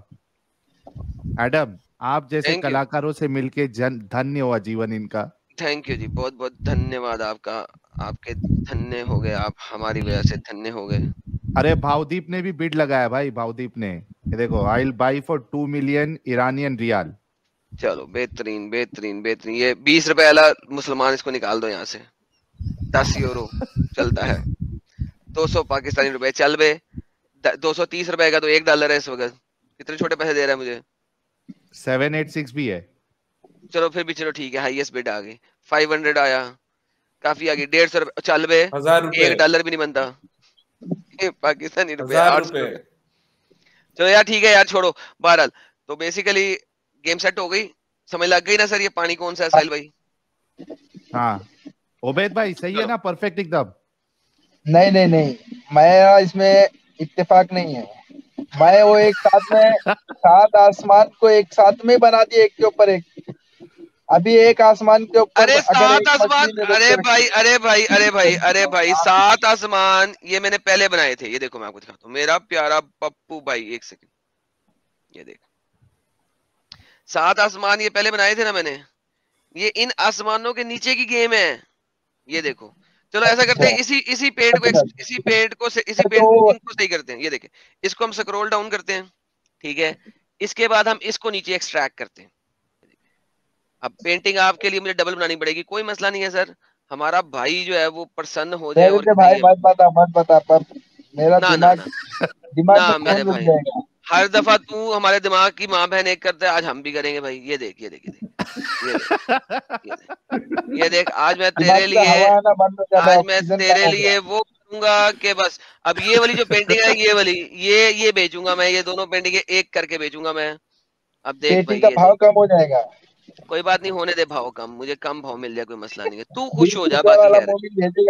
एडम आप जैसे Thank you. कलाकारों से मिलके धन्य हुआ जीवन इनका। थैंक यू जी, बहुत बहुत धन्यवाद आपका। आपके धन्य हो गए, आप हमारी वजह से धन्य हो गए। अरे भावदीप ने भी बिड लगाया भाई। भावदीप ने ये देखो I will buy for 2 million Iranian rial. चलो बेहतरीन बेहतरीन बेहतरीन। ये 20 रुपए वाला मुसलमान, इसको निकाल दो यहाँ से। 10 यूरो चलता है। 200 पाकिस्तानी रुपए चल बे। 230 रुपए का तो $1 है इस वक्त। कितने छोटे पैसे दे रहा है मुझे? 786 भी है। चलो फिर भी चलो ठीक है, हाईएस्ट बिड आ गई। 500 आया, काफी आ गई। 150 रुपए चल बे। $1 भी नहीं बनता पाकिस्तानी रुपए। 800 रुपए। चलो यार ठीक है यार, छोड़ो। बहरहाल तो बेसिकली गेम सेट हो गई, समझ लग गई ना सर ये पानी कौन सा है साहिल भाई? हाँ उबैद भाई सही है ना? परफेक्ट एकदम। नहीं नहीं नहीं, मैं इसमें इत्तेफाक नहीं है। मैं वो एक साथ में 7 आसमान को एक साथ में बना दिया, एक के ऊपर एक। अभी एक आसमान के ऊपर अरे अगर 7 एक आसमान, मछली ने अरे भाई अरे भाई अरे भाई अरे भाई 7 आसमान ये मैंने पहले बनाए थे। ये देखो मैं आपको दिखाता हूँ, मेरा प्यारा पप्पू भाई। एक सेकंड, ये देख 7 आसमान ये पहले बनाए थे ना मैंने। ये इन आसमानों के नीचे की गेम है, ये देखो। चलो ऐसा करते हैं, इसी पेड़ को सही करते हैं। ये देखें, इसको हम स्क्रॉल डाउन करते हैं, ठीक है। इसके बाद हम इसको नीचे एक्सट्रैक्ट करते हैं। अब पेंटिंग आपके लिए मुझे डबल बनानी पड़ेगी, कोई मसला नहीं है सर। हमारा भाई जो है वो प्रसन्न हो जाए। और भाई मत बता पर मेरा दिमाग में मेरे भाई हर दफा तू हमारे दिमाग की माँ बहन एक करता है, आज हम भी करेंगे भाई। ये देख ये देख ये देख ये देख आज मैं तेरे लिए वो करूंगा कि बस अब ये वाली जो पेंटिंग है ये वाली ये बेचूंगा मैं। ये दोनों पेंटिंग एक करके बेचूंगा मैं। अब देख भाई का भाव कम हो जाएगा। कोई बात नहीं, होने दे भाव कम, मुझे कम भाव मिल जाए, कोई मसला नहीं है। तू खुश हो जा। बाकी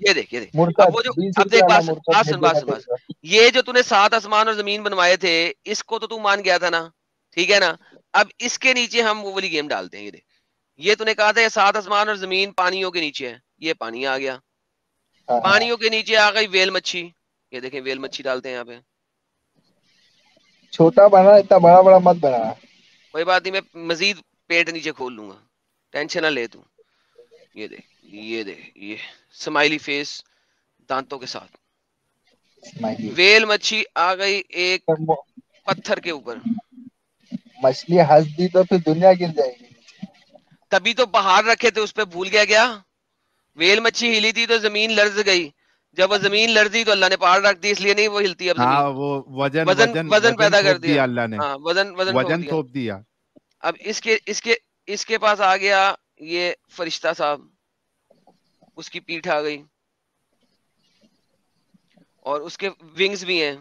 ये देख अब वो जो अब देख बात सुन। ये जो तूने 7 आसमान और जमीन बनवाए थे, इसको तो तू मान गया था ना, ठीक है ना। अब इसके नीचे हम वो वाली गेम डालते हैं। ये देख, ये तूने कहा था 7 आसमान और जमीन पानियों के नीचे है, ये पानी आ गया। पानियों के नीचे आ गई वेल मच्छी। ये देखें वेल मच्छी डालते हैं यहाँ पे। छोटा बना, इतना बड़ा बड़ा मत बना। कोई बात नहीं, मैं मजीद पेट नीचे खोल लूंगा, टेंशन ना ले तू। ये देख ये स्माइली फेस दांतों के साथ वेल मच्छी आ गई एक पत्थर के ऊपर। मछली हंस दी तो फिर दुनिया गिर जाएगी। तभी तो पहाड़ रखे थे उस पे भूल गया क्या? वेल मच्छी हिली थी तो जमीन लर्ज गई। जब वो जमीन लर्जी तो अल्लाह ने पहाड़ रख दी, इसलिए नहीं वो हिलती अब जमीन। हाँ, वो वजन पैदा कर दिया अल्लाह ने। हाँ, वजन थोप दिया। अब इसके पास आ गया ये फरिश्ता साहब, उसकी पीठ आ गई और उसके विंग्स भी हैं।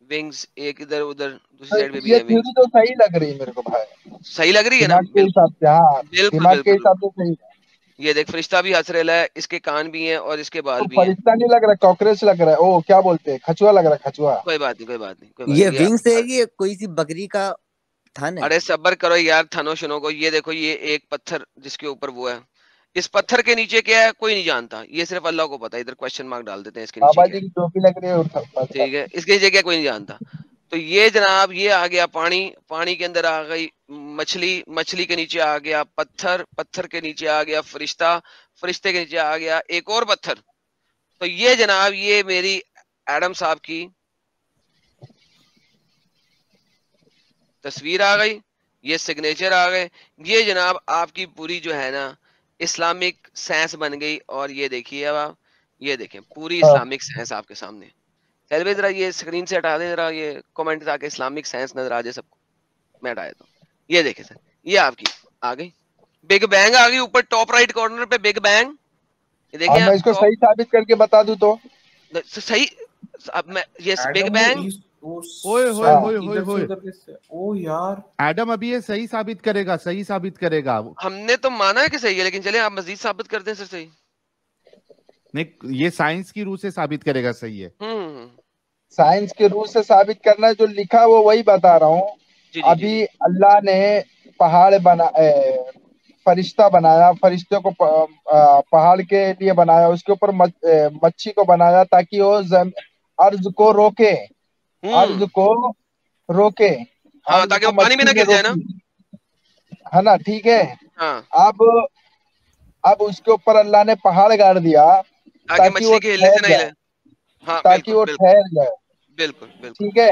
विंग्स एक इधर उधर दूसरी साइड पे भी है। विंग्स तो सही लग रही है मेरे को भाई, सही लग रही है ना? बिल्कुल। ये देख फरिश्ता भी हंस रहा है, इसके कान भी हैं और इसके बाल भी हैं। फरिश्ता नहीं लग रहा, कॉकरोच लग रहा है। ओ क्या बोलते हैं, कछुआ लग रहा है, कछुआ। कोई बात नहीं। ये विंग्स है, ये कोई सी बकरी का थन है। अरे सब्र करो यार थनो शनो को। ये देखो ये एक पत्थर जिसके ऊपर वो है, इस पत्थर के नीचे क्या है कोई नहीं जानता, ये सिर्फ अल्लाह को पता है। इधर क्वेश्चन मार्क डाल देते हैं इसके नीचे। बाबा जी की टोपी लग रही है, ठीक है, इसके नीचे क्या कोई नहीं जानता। तो ये जनाब ये आ गया पानी, पानी के अंदर आ गई मछली, मछली के नीचे आ गया पत्थर, पत्थर के नीचे आ गया फरिश्ता, फरिश्ते के नीचे आ गया एक और पत्थर। तो ये जनाब ये मेरी एडम साहब की तस्वीर आ गई, ये सिग्नेचर आ गए, ये जनाब आपकी पूरी जो है ना इस्लामिक साइंस बन गई। और ये देखिए अब आप, ये देखें पूरी इस्लामिक साइंस आपके सामने। चल जरा ये स्क्रीन से हटा दें जरा, ये कमेंट ताकि इस्लामिक साइंस नजर आ जाए सबको। मैं हटाया तो ये देखे सर, ये आपकी आ गई बिग बैंग आ गई ऊपर टॉप राइट कॉर्नर पे बिग बैंग। ये देखिए मैं इसको सही साबित करके बता दूं तो सही। अब मैं यस बिग बैंग। ओए होए होए होए होए, ओ यार एडम अभी ये सही साबित करेगा, सही साबित करेगा। हमने तो माना है कि सही है, लेकिन चले आप मजीद साबित कर दें सर सही। नहीं, ये साइंस की रूह से साबित करेगा सही है। साइंस के रूल से साबित करना, जो लिखा वो वही बता रहा हूँ। अभी अल्लाह ने पहाड़ फरिश्ता बनाया, फरिश्ते को पहाड़ के लिए बनाया, उसके ऊपर मच्छी को बनाया ताकि वो अर्ज को रोके, अर्ज को रोके, हाँ, ताकि वो पानी में ना गिर जाए ना, है ना, ठीक है। हाँ। अब उसके ऊपर अल्लाह ने पहाड़ गाड़ दिया ताकि मछली के हिले से नहीं ले, हाँ, ताकि वो ठहर जाए। बिल्कुल बिल्कुल ठीक है।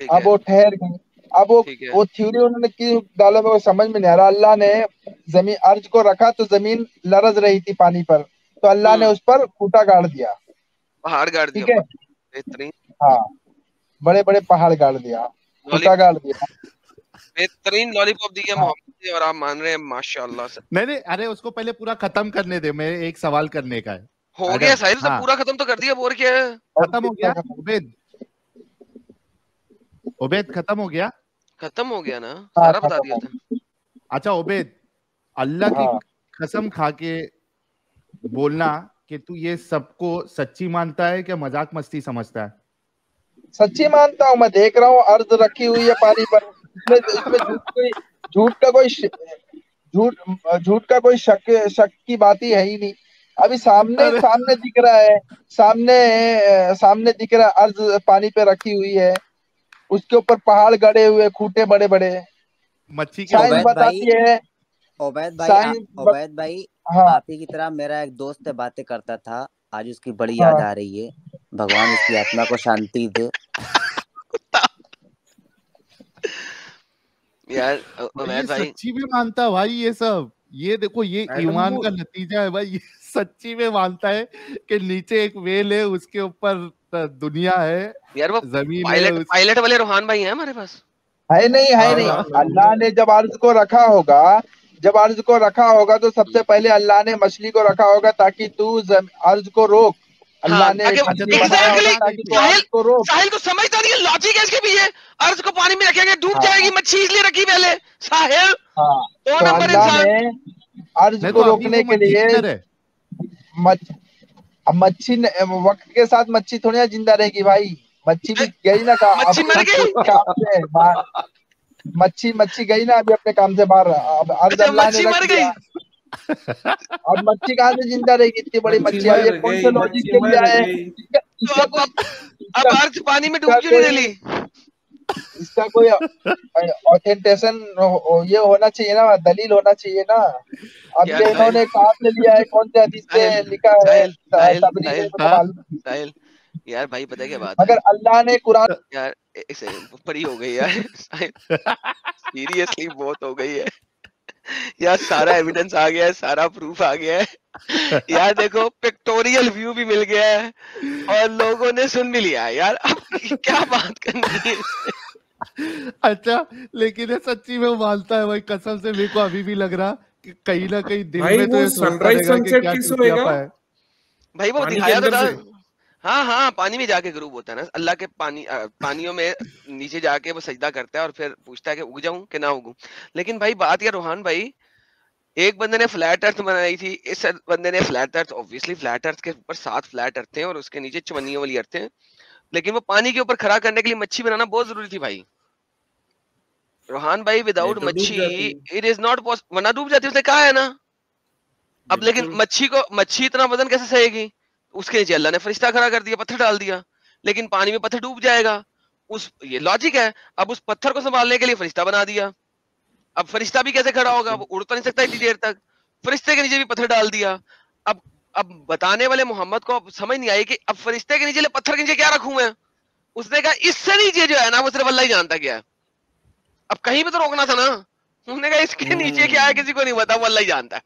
अब वो ठहर गई। अब वो थ्योरी उन्होंने की डाला, मेरे को समझ में नहीं आ रहा। अल्लाह ने जमीन अर्ज को रखा तो जमीन लरज रही थी पानी पर, तो अल्लाह ने उस पर खूंटा गाड़ दिया, पहाड़ गाड़ दिया। ठीक है, बेहतरीन। हाँ, बड़े बड़े पहाड़ गाड़ दिया, खूंटा गाड़ दिया, बेहतरीन लॉलीपॉप दिया मोहम्मद, और आप मान रहे हैं माशाल्लाह से। नहीं, अरे उसको पहले पूरा खत्म करने दे, मैं एक सवाल करने का है। हो गया साहिल से पूरा खत्म तो कर दिया, और क्या है? खत्म हो गया उबैद खत्म हो गया, खत्म हो गया ना, सारा बता दिया था। अच्छा उबैद, अल्लाह की कसम खा के बोलना कि तू ये सबको सच्ची मानता है क्या मजाक मस्ती समझता है? सच्ची मानता हूँ, मैं देख रहा हूँ अर्ज रखी हुई है पानी पर, इसमें झूठ का कोई शक की बात ही है ही नहीं। अभी सामने दिख रहा है, सामने दिख रहा है अर्ज पानी पे रखी हुई है, उसके ऊपर पहाड़ गड़े हुए, खूंटे बड़े बड़े, मच्छी के साइंस बताती है। ओबैद भाई आप ही की तरह मेरा एक दोस्त बातें करता था, आज उसकी बड़ी याद आ रही है, भगवान उसकी आत्मा को शांति दे। यार उबैद भाई सच्ची में मानता भाई ये सब, ये देखो ये ईमान का नतीजा है भाई, ये सच्ची में मानता है कि नीचे एक वेल है, उसके ऊपर दुनिया है यार, वो जमीन पायलट वाले रोहान भाई हैं हमारे पास। है नहीं अल्लाह ने जब अर्ज को रखा होगा तो सबसे पहले अल्लाह ने मछली को रखा होगा ताकि तू अर्ज को रोक। अल्लाह ने साहिल को समझता नहीं है, लॉजिक है इसके पीछे। अर्ज को पानी में रखेंगे डूब जाएगी मच्छी, इसलिए रखी पहले। साहिल तो अल्लाह ने अर्ज को रोकने के लिए मच्छी वक्त के साथ मच्छी थोड़ी ना जिंदा रहेगी भाई, मच्छी भी गई ना, मच्छी मर गई, मच्छी गई ना अभी अपने काम से बाहर। अब अर्ज अल्लाह ने रख दिया, अब मच्छी कहाँ से जिंदा रहेगी? इतनी बड़ी मच्छी आई है, कौन से लॉजिक के लिए आए? अब अर्ज पानी में डूब क्यों नहीं रही? इसका कोई ऑथेंटिकेशन ये होना चाहिए ना, दलील होना चाहिए ना। अब ये इन्होंने कहाँ से लिया है, कौन से हदीस से लिखा है? साहिल यार भाई पता है क्या बात है, अगर अल्लाह ने कुरान यार एक सेकंड बड़ी हो गई यार, सीरियसली बहुत हो गई है यार, सारा एविडेंस आ गया है, सारा प्रूफ आ गया है यार, देखो पिक्टोरियल व्यू भी मिल गया है और लोगों ने सुन भी लिया है यार, अब क्या बात करनी है। अच्छा लेकिन ये सच्ची में मानता है भाई, कसम से मेरे को अभी भी लग रहा कि कहीं ना कहीं दिल में तो ये सनराइज सनसेट किस होएगा भाई, वो दिखाया तो था। हाँ पानी में जाके ग्रुप होता है ना, अल्लाह के पानियों में नीचे जाके वो सजदा करता है और फिर पूछता है कि उग जाऊं कि ना उगूं। लेकिन भाई बात यार रोहान भाई, एक बंदे ने फ्लैट अर्थ बनाई थी, इस बंदे ने flat earth, obviously flat earth के ऊपर 7 फ्लैट अर्थ थे और उसके नीचे चवन्नियों वाली अर्थ है, लेकिन वो पानी के ऊपर खड़ा करने के लिए मच्छी बनाना बहुत जरूरी थी भाई। रोहान भाई विदाउट मच्छी इट इज नॉट पॉसिबल, वरना डूब जाती, उसने कहा है ना। अब लेकिन मच्छी इतना वजन कैसे सहेगी? उसके नीचे अल्लाह ने फरिश्ता खड़ा कर दिया, पत्थर डाल दिया, लेकिन पानी में पत्थर डूब जाएगा, ये लॉजिक है। अब उस पत्थर को संभालने के लिए फरिश्ता बना दिया, अब फरिश्ता भी कैसे खड़ा होगा, वो उड़ तो नहीं सकता इतनी देर तक, फरिश्ते के नीचे भी पत्थर डाल दिया। अब बताने वाले मोहम्मद को अब समझ नहीं आई कि अब फरिश्ते के नीचे पत्थर के नीचे क्या रखूं मैं। उसने कहा इससे नीचे जो है ना वो सिर्फ अल्लाह ही जानता क्या है। अब कहीं पे तो रोकना था ना। उन्होंने कहा इसके नीचे क्या है किसी को नहीं पता, वो अल्लाह ही जानता है।